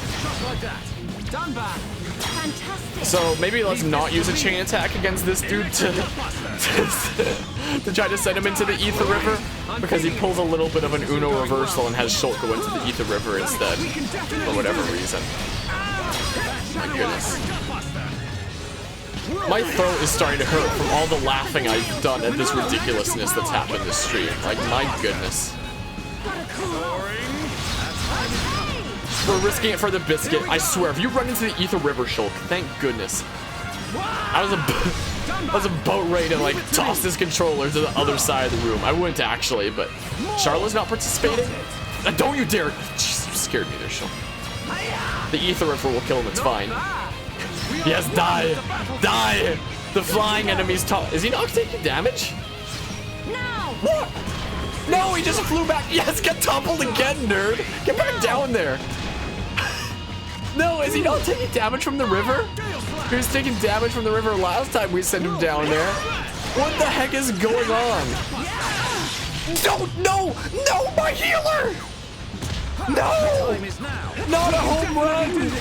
So maybe let's not use a chain attack against this dude to try to send him into the Ether River, because he pulls a little bit of an Uno reversal and has Shulk go into the Ether River instead, for whatever reason. My goodness. My throat is starting to hurt from all the laughing I've done at this ridiculousness that's happened this stream. Like, my goodness. We're risking it for the biscuit. I swear, if you run into the Ether River, Shulk, thank goodness. I was about ready to, like, toss this controller to the other side of the room. I wouldn't actually, but Charlotte's not participating? Don't you dare. Jeez, you scared me there, Shulk. The Ether River will kill him, it's fine. Yes, die. Die. The flying enemy's top. Is he not taking damage? No. What? No, he just flew back. Yes, get toppled again, nerd. Get back down there. No, is he not taking damage from the river? He was taking damage from the river last time we sent him down there. What the heck is going on? No, my healer! No! Not a home run!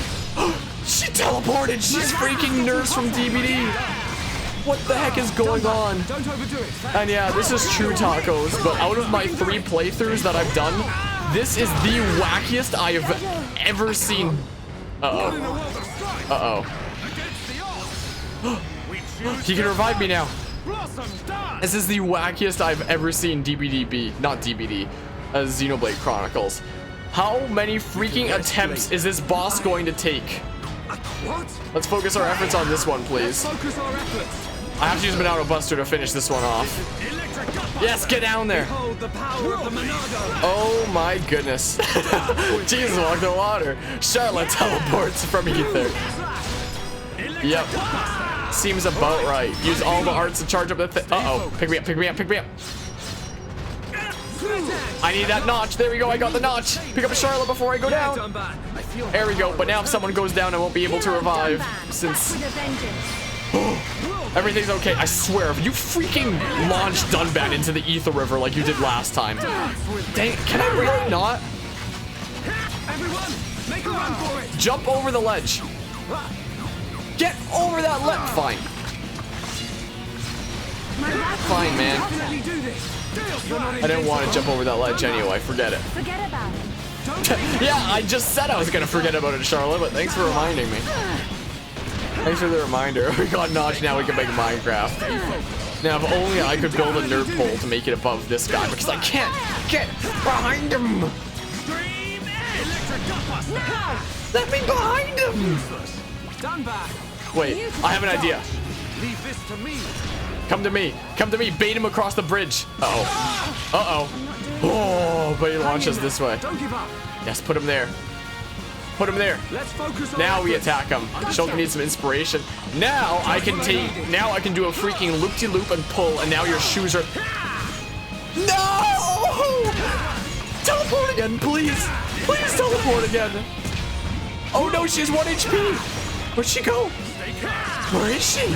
She teleported! She's freaking Nurse from DBD! What the heck is going on? And yeah, this is true tacos, but out of my 3 playthroughs that I've done, this is the wackiest I have ever seen. Uh-oh. He can revive me now. This is the wackiest I've ever seen DBDB. Not DBD. Xenoblade Chronicles. How many freaking attempts is this boss going to take? Let's focus our efforts on this one, please. I have to use Monado Buster to finish this one off. Yes, get down there. Oh my goodness. Jesus, walk the water. Charlotte teleports from Ether. Yep. Seems about right. Use all the arts to charge up the thing. Uh-oh. Pick me up, pick me up, pick me up. I need that notch. There we go. I got the notch. Pick up Charlotte before I go down. There we go. But now if someone goes down, I won't be able to revive since... Everything's okay. I swear, if you freaking launch Dunban into the Ether River like you did last time. Dang, can I really not? Jump over the ledge. Get over that ledge. Fine. Fine, man. I didn't want to jump over that ledge anyway. Forget it. Forget about it. Yeah, I just said I was going to forget about it, Charlotte, but thanks for reminding me. Thanks for the reminder. We got notch, now we can make Minecraft. Now, if only I could build a nerd pole to make it above this guy, because I can't get behind him. Let me behind him. Wait, I have an idea. Come to me. Come to me. Bait him across the bridge. Uh-oh. Uh-oh. Oh, but he launches this way. Yes, put him there. Put him there. Let's focus on Now we efforts. attack him. Shulk needs some inspiration. Now I can do a freaking loop-de-loop and pull, and now your shoes are... No! Teleport again, please. Please teleport again. Oh no, she has 1 HP. Where'd she go? Where is she?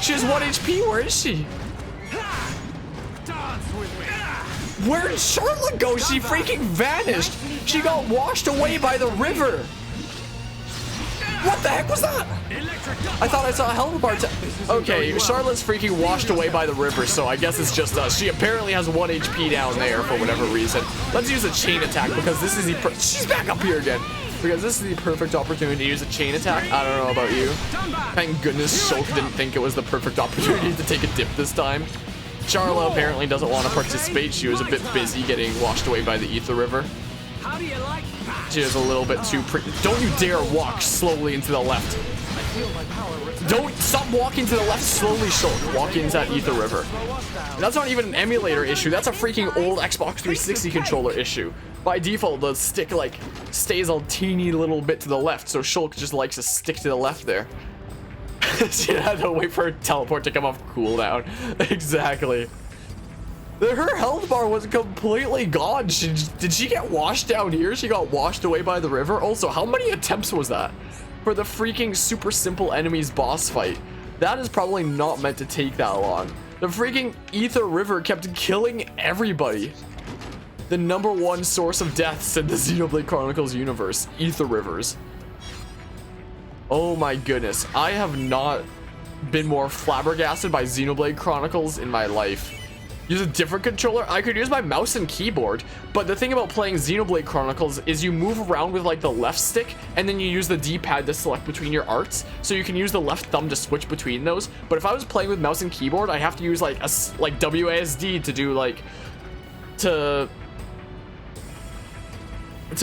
She has 1 HP. Where is she? Where did Charlotte go? She freaking vanished. She got washed away by the river. What the heck was that? I thought I saw a health bar. Okay, Charlotte's freaking washed away by the river, so I guess it's just us. She apparently has 1 HP down there for whatever reason. Let's use a chain attack because this is the she's back up here again. Because this is the perfect opportunity to use a chain attack. I don't know about you. Thank goodness Shulk didn't think it was the perfect opportunity to take a dip this time. Charlotte apparently doesn't want to participate. She was a bit busy getting washed away by the Ether River. How do you like that? She is a little bit too Don't you dare walk slowly into the left. Don't stop walking to the left slowly, Shulk. Walk into that Ether River. That's not even an emulator issue. That's a freaking old Xbox 360 controller issue. By default, the stick like stays a teeny little bit to the left, so Shulk just likes to stick to the left there. She had to wait for her teleport to come off cooldown. Exactly. Her health bar was completely gone. Did she get washed down here? She got washed away by the river. Also, how many attempts was that for the freaking super simple enemies boss fight? That is probably not meant to take that long. The freaking Ether River kept killing everybody. The #1 source of deaths in the Xenoblade Chronicles universe, Ether Rivers. Oh my goodness, I have not been more flabbergasted by Xenoblade Chronicles in my life. Use a different controller? I could use my mouse and keyboard, but the thing about playing Xenoblade Chronicles is you move around with like the left stick and then you use the D-pad to select between your arts, so you can use the left thumb to switch between those. But if I was playing with mouse and keyboard, I have to use like WASD to do like to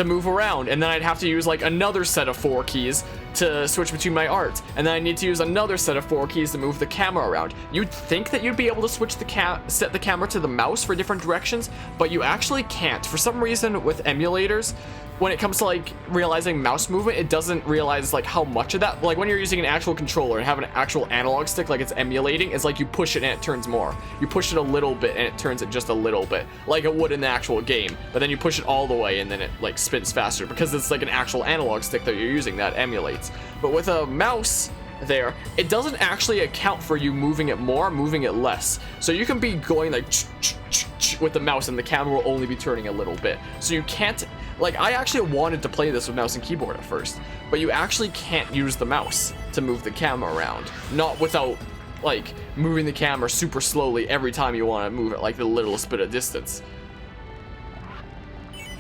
move around, and then I'd have to use like another set of 4 keys to switch between my arts, and then I need to use another set of 4 keys to move the camera around. You'd think that you'd be able to switch set the camera to the mouse for different directions, but you actually can't. For some reason with emulators, when it comes to like realizing mouse movement, it doesn't realize like how much of that, like when you're using an actual controller and have an actual analog stick like it's emulating, it's like you push it and it turns more. You push it a little bit and it turns it just a little bit, like it would in the actual game, but then you push it all the way and then it like spins faster because it's like an actual analog stick that you're using that emulates. But with a mouse there, it doesn't actually account for you moving it more, moving it less. So you can be going like with the mouse and the camera will only be turning a little bit. So you can't, like I actually wanted to play this with mouse and keyboard at first, but you actually can't use the mouse to move the camera around. Not without like moving the camera super slowly every time you want to move it like the littlest bit of distance.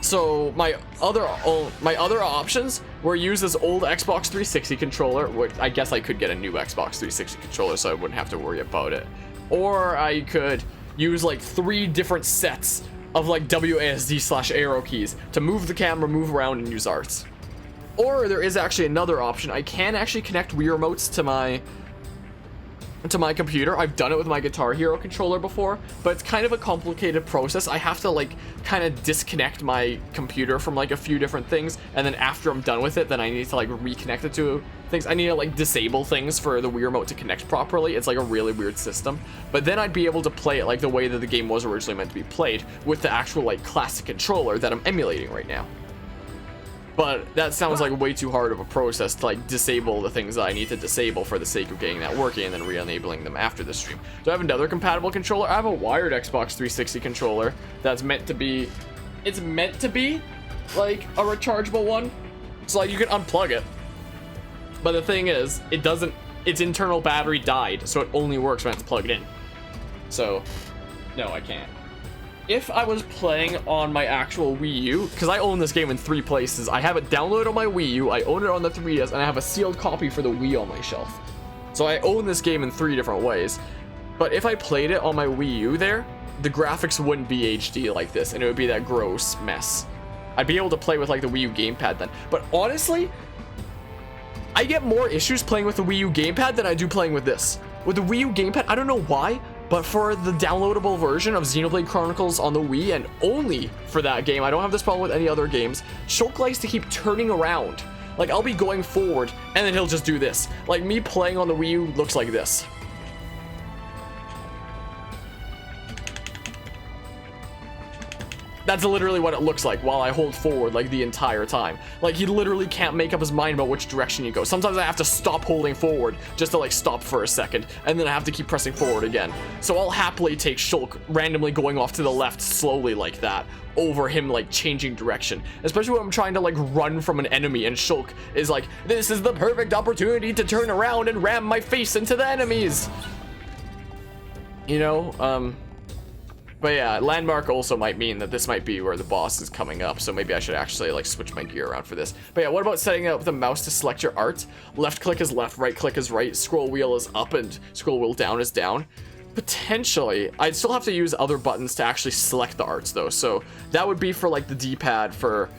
So my other options were use this old Xbox 360 controller, which I guess I could get a new Xbox 360 controller so I wouldn't have to worry about it. Or I could use like 3 different sets of like WASD/arrow keys to move the camera, move around, and use arts. Or there is actually another option. I can actually connect Wii remotes to my computer. I've done it with my Guitar Hero controller before, but it's kind of a complicated process. I have to like kind of disconnect my computer from like a few different things, and then after I'm done with it, then I need to like reconnect it to things. I need to like disable things for the Wii remote to connect properly. It's like a really weird system, but then I'd be able to play it like the way that the game was originally meant to be played with the actual like classic controller that I'm emulating right now. But that sounds like way too hard of a process to like disable the things that I need to disable for the sake of getting that working and then re-enabling them after the stream. Do I have another compatible controller? I have a wired Xbox 360 controller that's meant to be, it's meant to be like a rechargeable one. So like you can unplug it. But the thing is, it doesn't, its internal battery died, so it only works when it's plugged in. So, no, I can't. If I was playing on my actual Wii U, because I own this game in 3 places. I have it downloaded on my Wii U, I own it on the 3DS, and I have a sealed copy for the Wii on my shelf. So I own this game in 3 different ways. But if I played it on my Wii U there, the graphics wouldn't be HD like this, and it would be that gross mess. I'd be able to play with like the Wii U gamepad then. But honestly, I get more issues playing with the Wii U gamepad than I do playing with this. With the Wii U gamepad, I don't know why, but for the downloadable version of Xenoblade Chronicles on the Wii, and only for that game, I don't have this problem with any other games, Shulk likes to keep turning around. Like, I'll be going forward, and then he'll just do this. Like, me playing on the Wii U looks like this. That's literally what it looks like while I hold forward, like, the entire time. Like, he literally can't make up his mind about which direction you go. Sometimes I have to stop holding forward just to, like, stop for a second, and then I have to keep pressing forward again. So I'll happily take Shulk randomly going off to the left slowly like that over him, like, changing direction. Especially when I'm trying to, like, run from an enemy, and Shulk is like, this is the perfect opportunity to turn around and ram my face into the enemies. You know, but yeah, landmark also might mean that this might be where the boss is coming up, so maybe I should actually, like, switch my gear around for this. But yeah, what about setting up the mouse to select your art? Left click is left, right click is right, scroll wheel is up, and scroll wheel down is down. Potentially, I'd still have to use other buttons to actually select the arts, though, so that would be for, like, the D-pad for...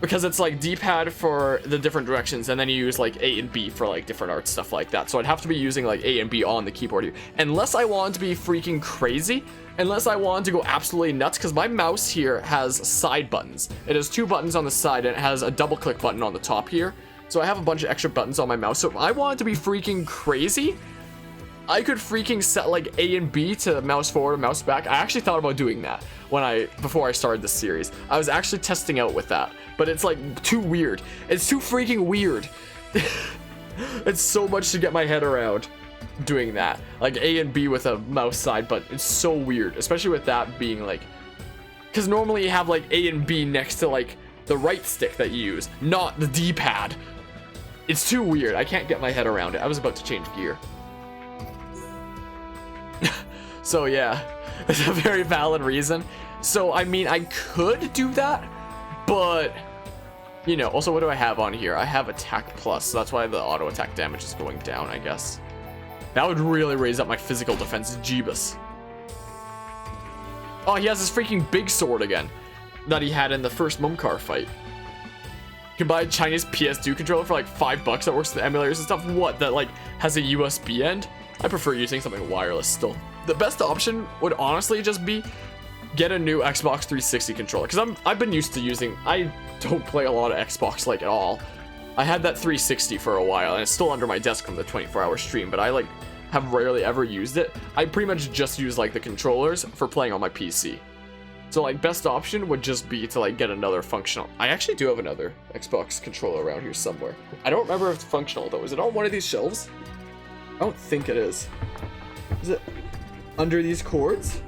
Because it's, like, D-pad for the different directions, and then you use, like, A and B for, like, different art, stuff like that. So I'd have to be using, like, A and B on the keyboard here. Unless I want to be freaking crazy, unless I want to go absolutely nuts, because my mouse here has side buttons. It has 2 buttons on the side, and it has a double-click button on the top here. So I have a bunch of extra buttons on my mouse. So if I wanted to be freaking crazy, I could freaking set, like, A and B to mouse forward and mouse back. I actually thought about doing that before I started this series. I was actually testing out with that. But it's, like, too weird. It's too freaking weird. It's so much to get my head around doing that. Like, A and B with a mouse side, but it's so weird. Especially with that being, like... Because normally you have, like, A and B next to, like, the right stick that you use, not the D-pad. It's too weird. I can't get my head around it. I was about to change gear. So, yeah. It's a very valid reason. So, I mean, I could do that, but... You know, also, what do I have on here? I have attack plus, so that's why the auto attack damage is going down, I guess. That would really raise up my physical defense, Jeebus. Oh, he has this freaking big sword again that he had in the first Mumkar fight. You can buy a Chinese PS2 controller for like $5 that works with emulators and stuff. What, that like has a USB end? I prefer using something wireless still. The best option would honestly just be get a new Xbox 360 controller, because I've been used to using... I don't play a lot of Xbox, like, at all. I had that 360 for a while, and it's still under my desk from the 24-hour stream, but I, like, have rarely ever used it. I pretty much just use, like, the controllers for playing on my PC. So, like, best option would just be to, like, get another functional... I actually do have another Xbox controller around here somewhere. I don't remember if it's functional, though. Is it on one of these shelves? I don't think it is. Is it under these cords?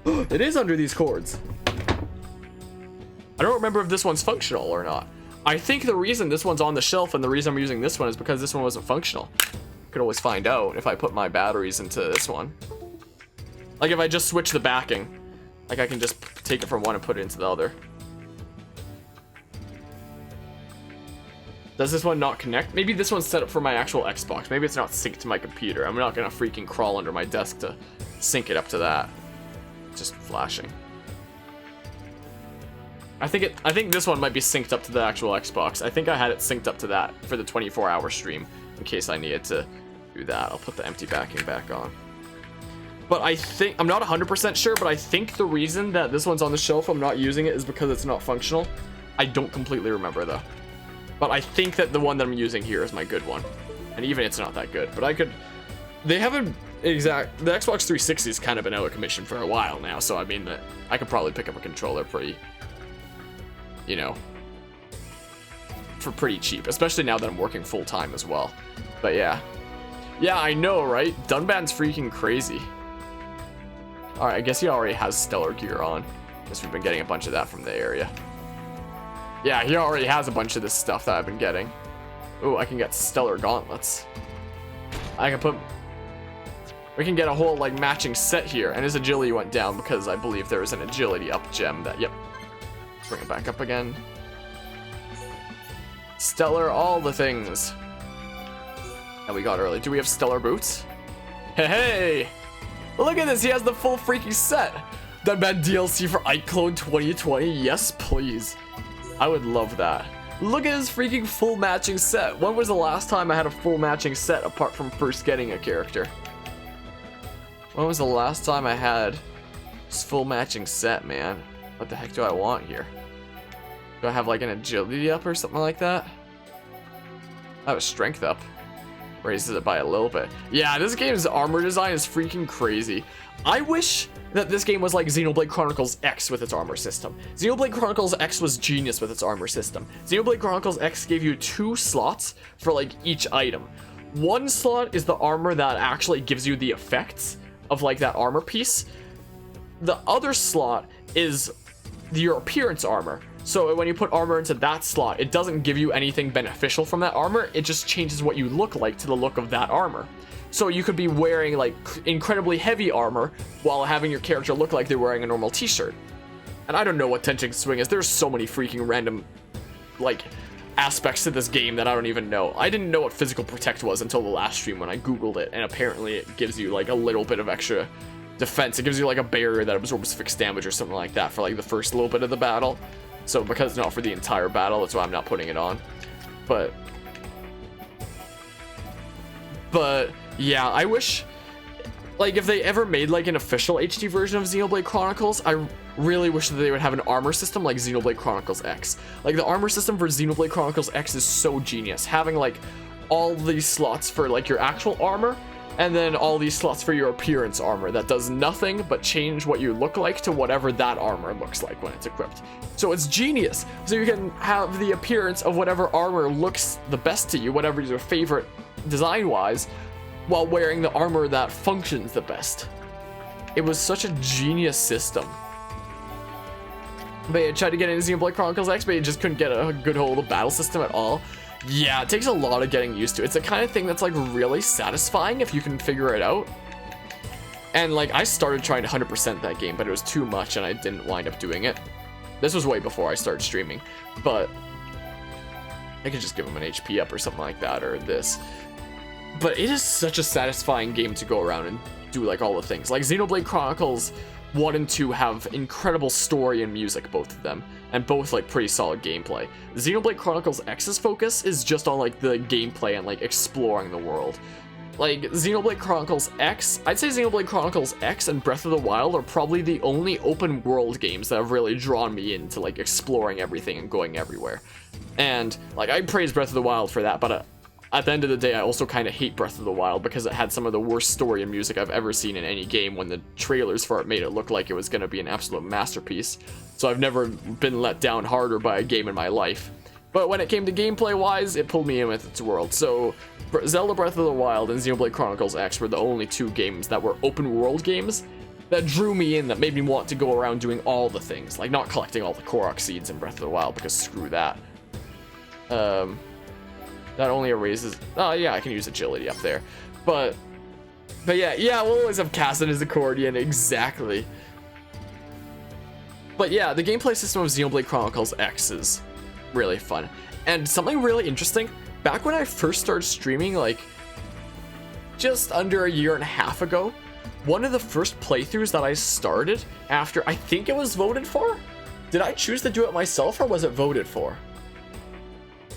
It is under these cords. I don't remember if this one's functional or not. I think the reason this one's on the shelf and the reason I'm using this one is because this one wasn't functional. Could always find out if I put my batteries into this one. Like if I just switch the backing, like I can just take it from one and put it into the other. Does this one not connect? Maybe this one's set up for my actual Xbox. Maybe it's not synced to my computer. I'm not gonna freaking crawl under my desk to sync it up to that. Just flashing. I think this one might be synced up to the actual Xbox. I think I had it synced up to that for the 24-hour stream in case I needed to do that. I'll put the empty backing back on. But I think, I'm not 100% sure, but I think the reason that this one's on the shelf, I'm not using it, is because it's not functional. I don't completely remember though. But I think that the one that I'm using here is my good one. And even it's not that good, but I could, they haven't the Xbox 360's kind of been out of commission for a while now, so I mean, I could probably pick up a controller pretty, you know, for pretty cheap, especially now that I'm working full time as well. But yeah. Yeah, I know, right? Dunban's freaking crazy. Alright, I guess he already has stellar gear on. Guess we've been getting a bunch of that from the area. Yeah, he already has a bunch of this stuff that I've been getting. Ooh, I can get stellar gauntlets. I can put... We can get a whole, like, matching set here. And his agility went down because I believe there is an agility up gem that... Yep. Let's bring it back up again. Stellar, all the things that we got early. Do we have stellar boots? Hey, hey! Look at this, he has the full freaking set! Dunban DLC for Iclone 2020, yes please. I would love that. Look at his freaking full matching set. When was the last time I had a full matching set apart from first getting a character? When was the last time I had this full matching set, man? What the heck do I want here? Do I have like an agility up or something like that? Oh, strength up. Raises it by a little bit. Yeah, this game's armor design is freaking crazy. I wish that this game was like Xenoblade Chronicles X with its armor system. Xenoblade Chronicles X was genius with its armor system. Xenoblade Chronicles X gave you 2 slots for like each item. One slot is the armor that actually gives you the effects of like that armor piece. The other slot is your appearance armor. So when you put armor into that slot, it doesn't give you anything beneficial from that armor. It just changes what you look like to the look of that armor. So you could be wearing like incredibly heavy armor while having your character look like they're wearing a normal t-shirt. And I don't know what Tension Swing is. There's so many freaking random like aspects to this game that I don't even know. I didn't know what Physical Protect was until the last stream when I googled it, and apparently it gives you like a little bit of extra defense. It gives you like a barrier that absorbs fixed damage or something like that for like the first little bit of the battle. So because it's not for the entire battle, that's why I'm not putting it on. But yeah, I wish like if they ever made like an official HD version of Xenoblade Chronicles, I really wish that they would have an armor system like Xenoblade Chronicles X. Like the armor system for Xenoblade Chronicles X is so genius. Having like all these slots for like your actual armor, and then all these slots for your appearance armor that does nothing but change what you look like to whatever that armor looks like when it's equipped. So it's genius. So you can have the appearance of whatever armor looks the best to you, whatever is your favorite design-wise, while wearing the armor that functions the best. It was such a genius system. But I tried to get into Xenoblade Chronicles X, but you just couldn't get a good hold of the battle system at all. Yeah, it takes a lot of getting used to. It's the kind of thing that's like really satisfying if you can figure it out. And like I started trying to 100% that game, but it was too much and I didn't wind up doing it. This was way before I started streaming, but I could just give him an HP up or something like that, or this. But it is such a satisfying game to go around and do like all the things. Like Xenoblade Chronicles 1 and 2 have incredible story and music, both of them, and both like pretty solid gameplay. Xenoblade Chronicles X's focus is just on like the gameplay and like exploring the world. Like Xenoblade Chronicles X, I'd say Xenoblade Chronicles X and Breath of the Wild are probably the only open world games that have really drawn me into like exploring everything and going everywhere. And like I praise Breath of the Wild for that, but at the end of the day, I also kind of hate Breath of the Wild because it had some of the worst story and music I've ever seen in any game when the trailers for it made it look like it was going to be an absolute masterpiece. So I've never been let down harder by a game in my life. But when it came to gameplay-wise, it pulled me in with its world. So Zelda Breath of the Wild and Xenoblade Chronicles X were the only 2 games that were open world games that drew me in, that made me want to go around doing all the things. Like not collecting all the Korok seeds in Breath of the Wild because screw that. That only erases... Oh, yeah, I can use agility up there. But yeah, we'll always have Cassid's accordion, exactly. But yeah, the gameplay system of Xenoblade Chronicles X is really fun. And something really interesting, back when I first started streaming, like, just under a year and a half ago, one of the first playthroughs that I started after, I think it was voted for? Did I choose to do it myself, or was it voted for?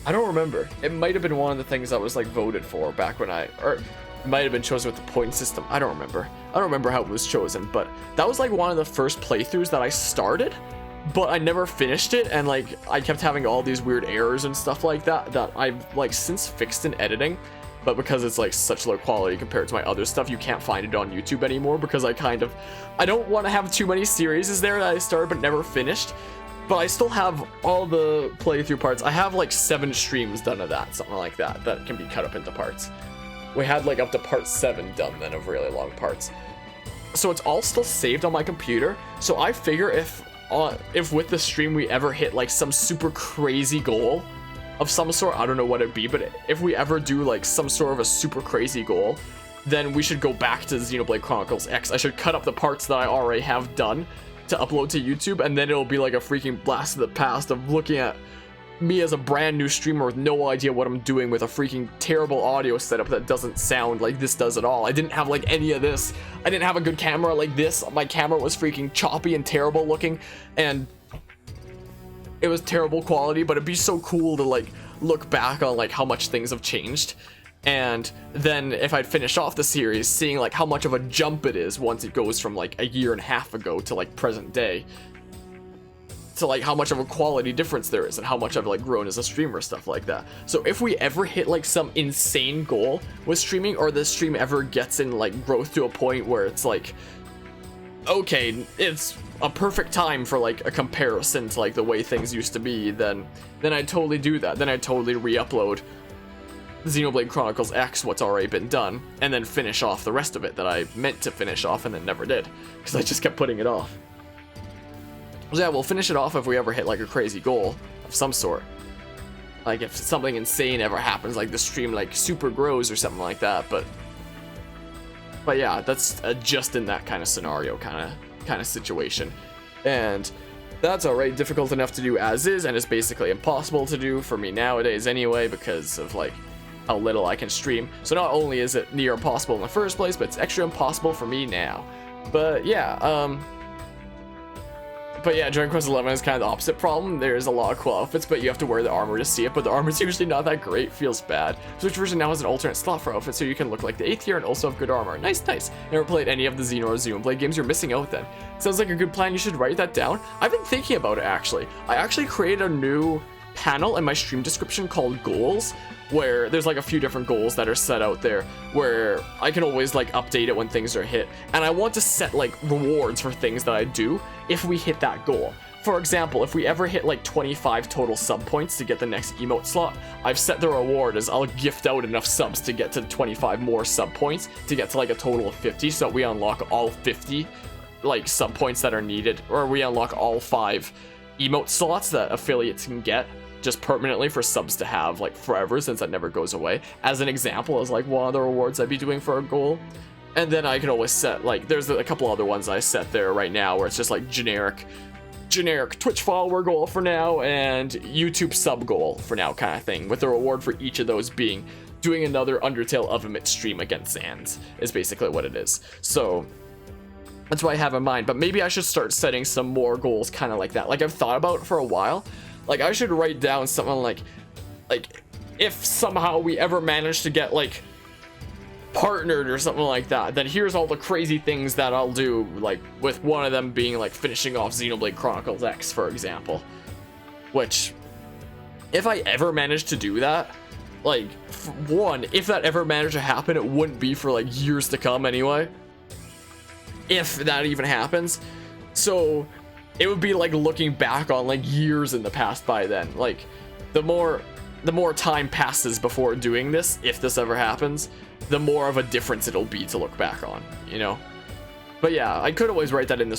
I don't remember. It might have been one of the things that was like voted for back when or it might have been chosen with the point system. I don't remember. I don't remember how it was chosen, but that was like one of the first playthroughs that I started, but I never finished it, and like I kept having all these weird errors and stuff like that I've like since fixed in editing, but because it's like such low quality compared to my other stuff, you can't find it on YouTube anymore because I don't want to have too many series there that I started but never finished. But I still have all the playthrough parts. I have like 7 streams done of that, something like that, that can be cut up into parts. We had like up to part 7 done then of really long parts. So it's all still saved on my computer. So I figure if with the stream we ever hit like some super crazy goal of some sort, I don't know what it'd be, but if we ever do like some sort of a super crazy goal, then we should go back to Xenoblade Chronicles X. I should cut up the parts that I already have done to upload to YouTube, and then it'll be like a freaking blast of the past of looking at me as a brand new streamer with no idea what I'm doing with a freaking terrible audio setup that doesn't sound like this does at all. I didn't have like any of this. I didn't have a good camera like this. My camera was freaking choppy and terrible looking, and it was terrible quality, but it'd be so cool to like look back on like how much things have changed. And then if I'd finish off the series, seeing like how much of a jump it is once it goes from like a year and a half ago to like present day. to like how much of a quality difference there is and how much I've like grown as a streamer, stuff like that. So if we ever hit like some insane goal with streaming, or the stream ever gets in like growth to a point where it's like, okay, it's a perfect time for like a comparison to like the way things used to be, then I'd totally do that. Then I'd totally re-upload Xenoblade Chronicles X, what's already been done, and then finish off the rest of it that I meant to finish off and then never did, because I just kept putting it off. So yeah, we'll finish it off if we ever hit like a crazy goal of some sort. Like if something insane ever happens, like the stream like super grows or something like that, but yeah, that's just in that kind of scenario, kind of situation. And that's already difficult enough to do as is, and it's basically impossible to do for me nowadays anyway, because of like how little I can stream. So not only is it near impossible in the first place, but it's extra impossible for me now. But yeah, Dragon Quest 11 is kind of the opposite problem. There's a lot of cool outfits, but you have to wear the armor to see it, but the armor's usually not that great. Feels bad. Switch version now has an alternate slot for outfits, so you can look like the 8th tier and also have good armor. Nice. Never played any of the Xeno or Xenoblade games, you're missing out then. Sounds like a good plan, you should write that down. I've been thinking about it actually. I actually created a new panel in my stream description called goals, where there's like a few different goals that are set out there where I can always like update it when things are hit, and I want to set like rewards for things that I do if we hit that goal. For example, if we ever hit like 25 total sub points to get the next emote slot, I've set the reward as I'll gift out enough subs to get to 25 more sub points to get to like a total of 50, so we unlock all 50 like sub points that are needed, or we unlock all 5 emote slots that affiliates can get just permanently for subs to have like forever, since that never goes away, as an example, as like one of the rewards I'd be doing for a goal. And then I can always set like, there's a couple other ones I set there right now where it's just like generic Twitch follower goal for now and YouTube sub goal for now kind of thing, with the reward for each of those being doing another Undertale of Emit stream against Sans is basically what it is. So that's what I have in mind, but maybe I should start setting some more goals kind of like that. Like I've thought about it for a while. Like I should write down something like if somehow we ever manage to get like partnered or something like that, then here's all the crazy things that I'll do, like with one of them being like finishing off Xenoblade Chronicles X, for example. Which, if I ever manage to do that, like, one, if that ever managed to happen, it wouldn't be for like years to come anyway, if that even happens. So it would be like looking back on like years in the past by then. Like the more time passes before doing this, if this ever happens, the more of a difference it'll be to look back on, you know? But yeah, I could always write that in the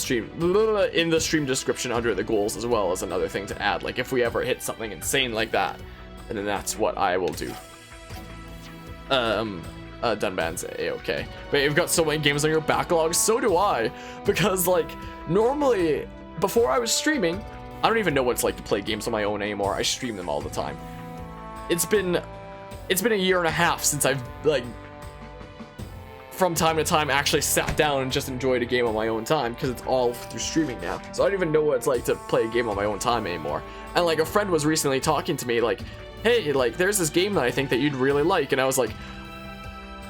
stream description under the goals, as well as another thing to add. Like if we ever hit something insane like that, and then that's what I will do. Dunban's A-okay. But you've got so many games on your backlog, so do I. Because like, normally, before I was streaming, I don't even know what it's like to play games on my own anymore. I stream them all the time. It's been a year and a half since I've like, from time to time, actually sat down and just enjoyed a game on my own time, because it's all through streaming now. So I don't even know what it's like to play a game on my own time anymore. And like a friend was recently talking to me like, hey, like there's this game that I think that you'd really like, and I was like,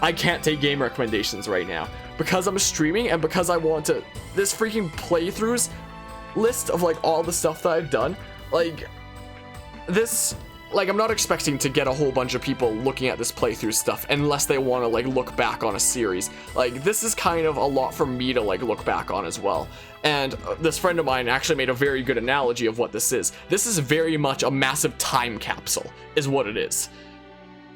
I can't take game recommendations right now because I'm streaming, and because I want to, this freaking playthroughs list of like all the stuff that I've done, like this, like I'm not expecting to get a whole bunch of people looking at this playthrough stuff unless they want to like look back on a series. Like this is kind of a lot for me to like look back on as well. And this friend of mine actually made a very good analogy of what this is. This is very much a massive time capsule is what it is.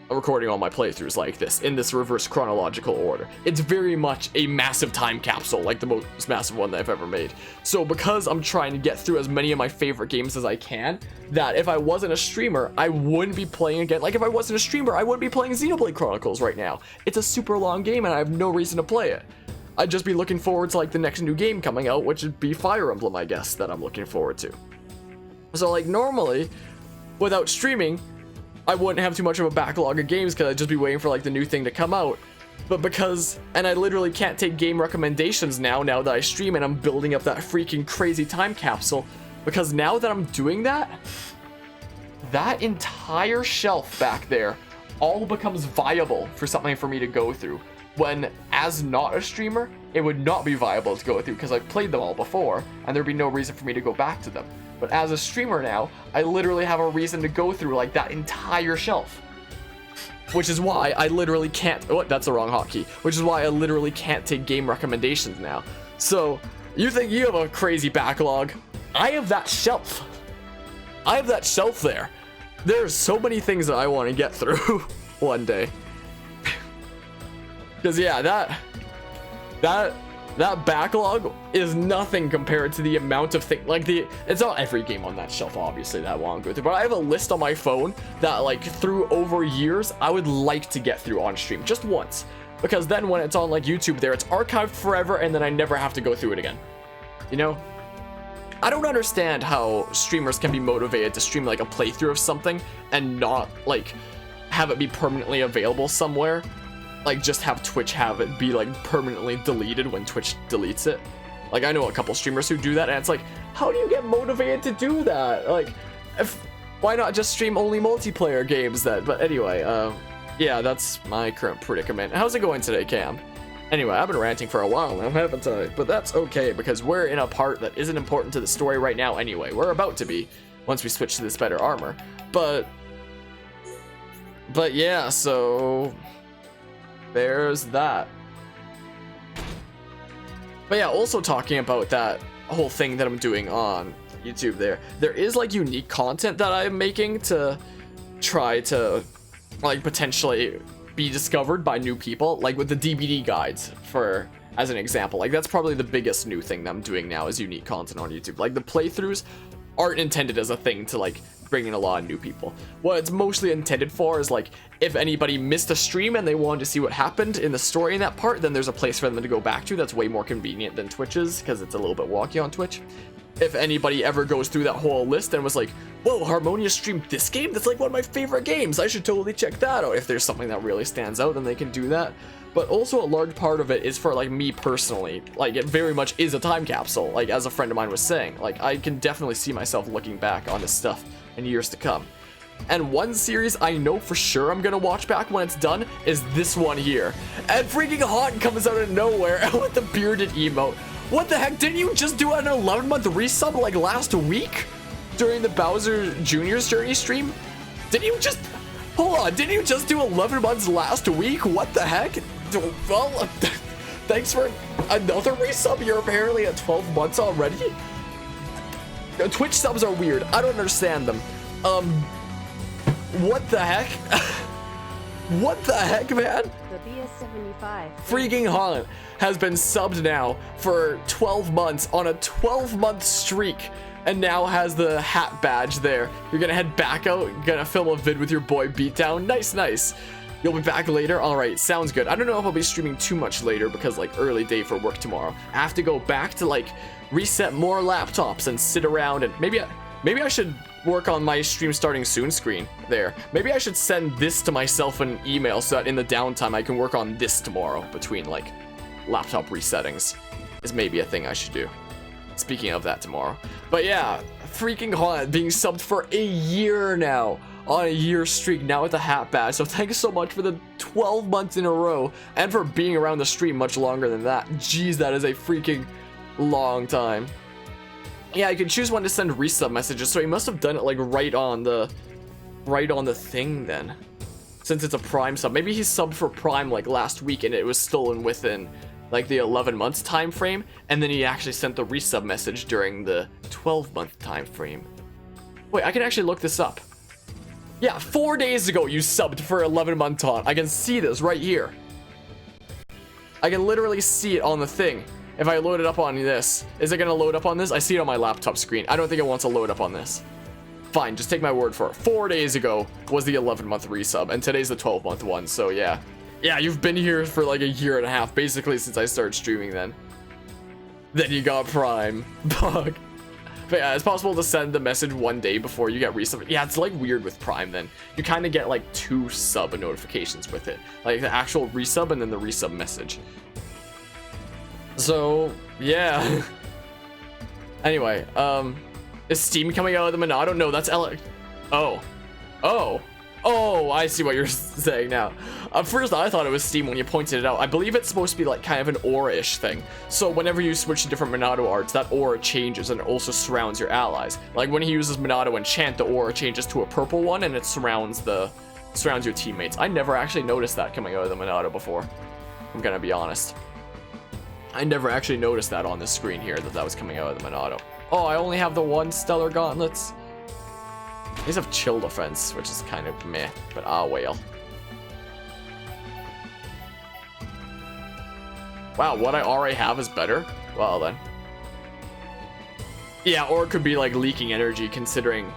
Recording all my playthroughs like this in this reverse chronological order. It's very much a massive time capsule, like the most massive one that I've ever made. So because I'm trying to get through as many of my favorite games as I can, that if I wasn't a streamer, I wouldn't be playing again. Like if I wasn't a streamer, I wouldn't be playing Xenoblade Chronicles right now. It's a super long game and I have no reason to play it. I'd just be looking forward to like the next new game coming out, which would be Fire Emblem, I guess, that I'm looking forward to. So like normally, without streaming, I wouldn't have too much of a backlog of games because I'd just be waiting for like the new thing to come out. But because, and I literally can't take game recommendations now that I stream and I'm building up that freaking crazy time capsule, because now that I'm doing that, that entire shelf back there all becomes viable for something for me to go through. When, as not a streamer, it would not be viable to go through because I've played them all before and there'd be no reason for me to go back to them. But as a streamer now, I literally have a reason to go through like that entire shelf. Which is why I literally can't, oh, that's the wrong hotkey. Which is why I literally can't take game recommendations now. So, you think you have a crazy backlog? I have that shelf. I have that shelf there. There's so many things that I want to get through one day. Because yeah, that backlog is nothing compared to the amount of things, like it's not every game on that shelf obviously that I want to go through, but I have a list on my phone that like through over years I would like to get through on stream just once, because then when it's on like YouTube there, it's archived forever and then I never have to go through it again. You know, I don't understand how streamers can be motivated to stream like a playthrough of something and not like have it be permanently available somewhere. Like just have Twitch have it be like permanently deleted when Twitch deletes it. Like I know a couple streamers who do that, and it's like, how do you get motivated to do that? Like, why not just stream only multiplayer games then? But anyway, yeah, that's my current predicament. How's it going today, Cam? Anyway, I've been ranting for a while now, haven't I? But that's okay, because we're in a part that isn't important to the story right now anyway. We're about to be, once we switch to this better armor. But yeah, so there's that. But yeah, also talking about that whole thing that I'm doing on YouTube there is like unique content that I'm making to try to like potentially be discovered by new people, like with the DBD guides for as an example. Like that's probably the biggest new thing that I'm doing now is unique content on YouTube. Like the playthroughs aren't intended as a thing to like bring in a lot of new people. What it's mostly intended for is like if anybody missed a stream and they wanted to see what happened in the story in that part, then there's a place for them to go back to that's way more convenient than Twitch's because it's a little bit wonky on Twitch. If anybody ever goes through that whole list and was like, whoa, Harmonia streamed this game? That's like one of my favorite games. I should totally check that out. If there's something that really stands out, then they can do that. But also a large part of it is for like me personally. Like it very much is a time capsule. Like as a friend of mine was saying, like I can definitely see myself looking back on this stuff in years to come. And one series I know for sure I'm gonna watch back when it's done is this one here. And freaking Haunt comes out of nowhere with the bearded emote. What the heck? Didn't you just do an 11-month resub like last week during the Bowser Jr.'s Journey stream? Didn't you just... Hold on, didn't you just do 11 months last week? What the heck? Well, thanks for another resub. You're apparently at 12 months already? Twitch subs are weird. I don't understand them. What the heck? What the heck, man? The BS75. Freaking Holland has been subbed now for 12 months on a 12-month streak and now has the hat badge there. You're gonna head back out, gonna film a vid with your boy Beatdown. Nice, nice. You'll be back later? Alright, sounds good. I don't know if I'll be streaming too much later because like early day for work tomorrow. I have to go back to like reset more laptops and sit around and maybe I should work on my stream starting soon screen there. Maybe I should send this to myself an email so that in the downtime I can work on this tomorrow between like laptop resettings is maybe a thing I should do. Speaking of that tomorrow. But yeah, freaking Haunt being subbed for a year now on a year streak now with a hat badge. So thanks so much for the 12 months in a row and for being around the stream much longer than that. Jeez, that is a freaking long time. Yeah, I can choose when to send resub messages, so he must have done it like right on the thing then. Since it's a Prime sub. Maybe he subbed for Prime like last week and it was stolen within like the 11 months time frame, and then he actually sent the resub message during the 12-month time frame. Wait, I can actually look this up. Yeah, 4 days ago you subbed for 11-month taunt. I can see this right here. I can literally see it on the thing. If I load it up on this, is it gonna load up on this? I see it on my laptop screen. I don't think it wants to load up on this. Fine, just take my word for it. 4 days ago was the 11-month resub, and today's the 12-month one, so yeah. Yeah, you've been here for like a year and a half, basically since I started streaming then. Then you got Prime. Bug. But yeah, it's possible to send the message one day before you get resub. Yeah, it's like weird with Prime then. You kind of get like 2 sub notifications with it. Like the actual resub and then the resub message. So, yeah. Anyway, is Steam coming out of the Monado? No, that's Oh. Oh, I see what you're saying now. At first, I thought it was Steam when you pointed it out. I believe it's supposed to be like kind of an aura-ish thing. So whenever you switch to different Monado arts, that aura changes and it also surrounds your allies. Like when he uses Monado Enchant, the aura changes to a purple one and it surrounds your teammates. I never actually noticed that coming out of the Monado before. I'm gonna be honest. I never actually noticed that on the screen here, that was coming out of the Monado. Oh, I only have the one Stellar Gauntlets. These have chill defense, which is kind of meh, but ah well. Wow, what I already have is better? Well then. Yeah, or it could be like leaking energy considering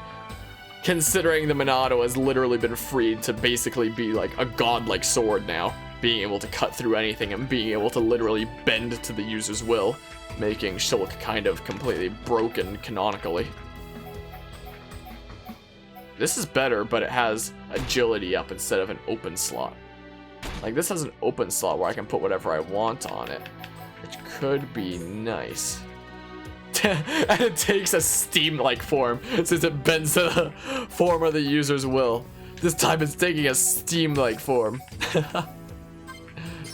the Monado has literally been freed to basically be like a godlike sword now. Being able to cut through anything and being able to literally bend to the user's will, making Shulk kind of completely broken canonically. This is better, but it has agility up instead of an open slot. Like, this has an open slot where I can put whatever I want on it, which could be nice. And it takes a steam-like form, since it bends to the form of the user's will. This time it's taking a steam-like form.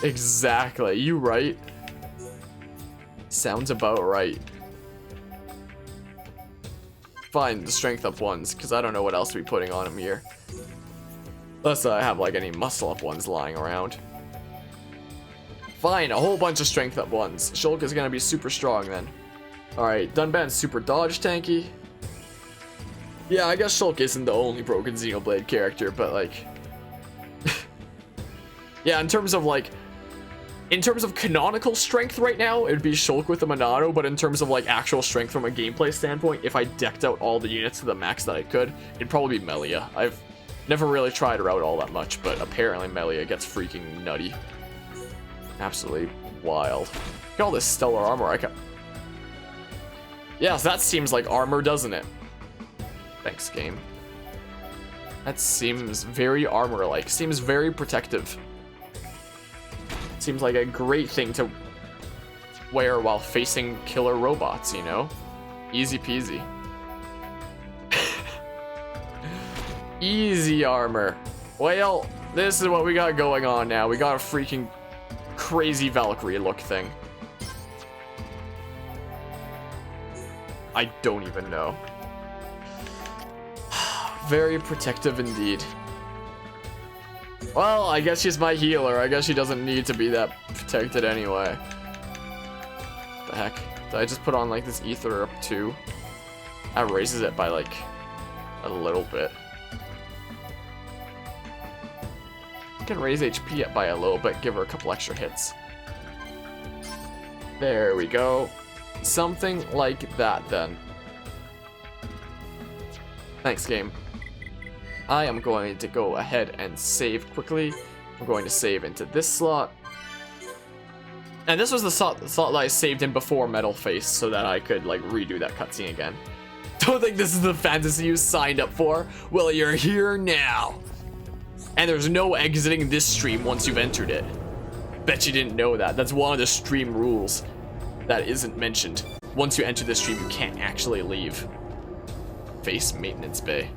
Exactly, you right? Sounds about right. Fine, the strength up ones, because I don't know what else to be putting on him here. Unless I have like any muscle up ones lying around. Fine, a whole bunch of strength up ones. Shulk is gonna be super strong then. Alright, Dunban's super dodge tanky. Yeah, I guess Shulk isn't the only broken Xenoblade character, but like... yeah, in terms of canonical strength right now, it'd be Shulk with the Monado, but in terms of like actual strength from a gameplay standpoint, if I decked out all the units to the max that I could, it'd probably be Melia. I've never really tried her out all that much, but apparently Melia gets freaking nutty. Absolutely wild. Look at all this stellar armor I got. Yeah, so that seems like armor, doesn't it? Thanks, game. That seems very armor-like. Seems very protective. Seems like a great thing to wear while facing killer robots, you know? Easy peasy. Easy armor. Well, this is what we got going on now. We got a freaking crazy Valkyrie look thing. I don't even know. Very protective indeed. Well, I guess she's my healer. I guess she doesn't need to be that protected anyway. The heck? Did I just put on like this ether up too? That raises it by like a little bit. I can raise HP up by a little bit, give her a couple extra hits. There we go. Something like that then. Thanks, game. I am going to go ahead and save quickly. I'm going to save into this slot. And this was the slot that I saved in before Metal Face so that I could like redo that cutscene again. Don't think this is the fantasy you signed up for? Well, you're here now. And there's no exiting this stream once you've entered it. Bet you didn't know that. That's one of the stream rules that isn't mentioned. Once you enter the stream, you can't actually leave. Face maintenance bay.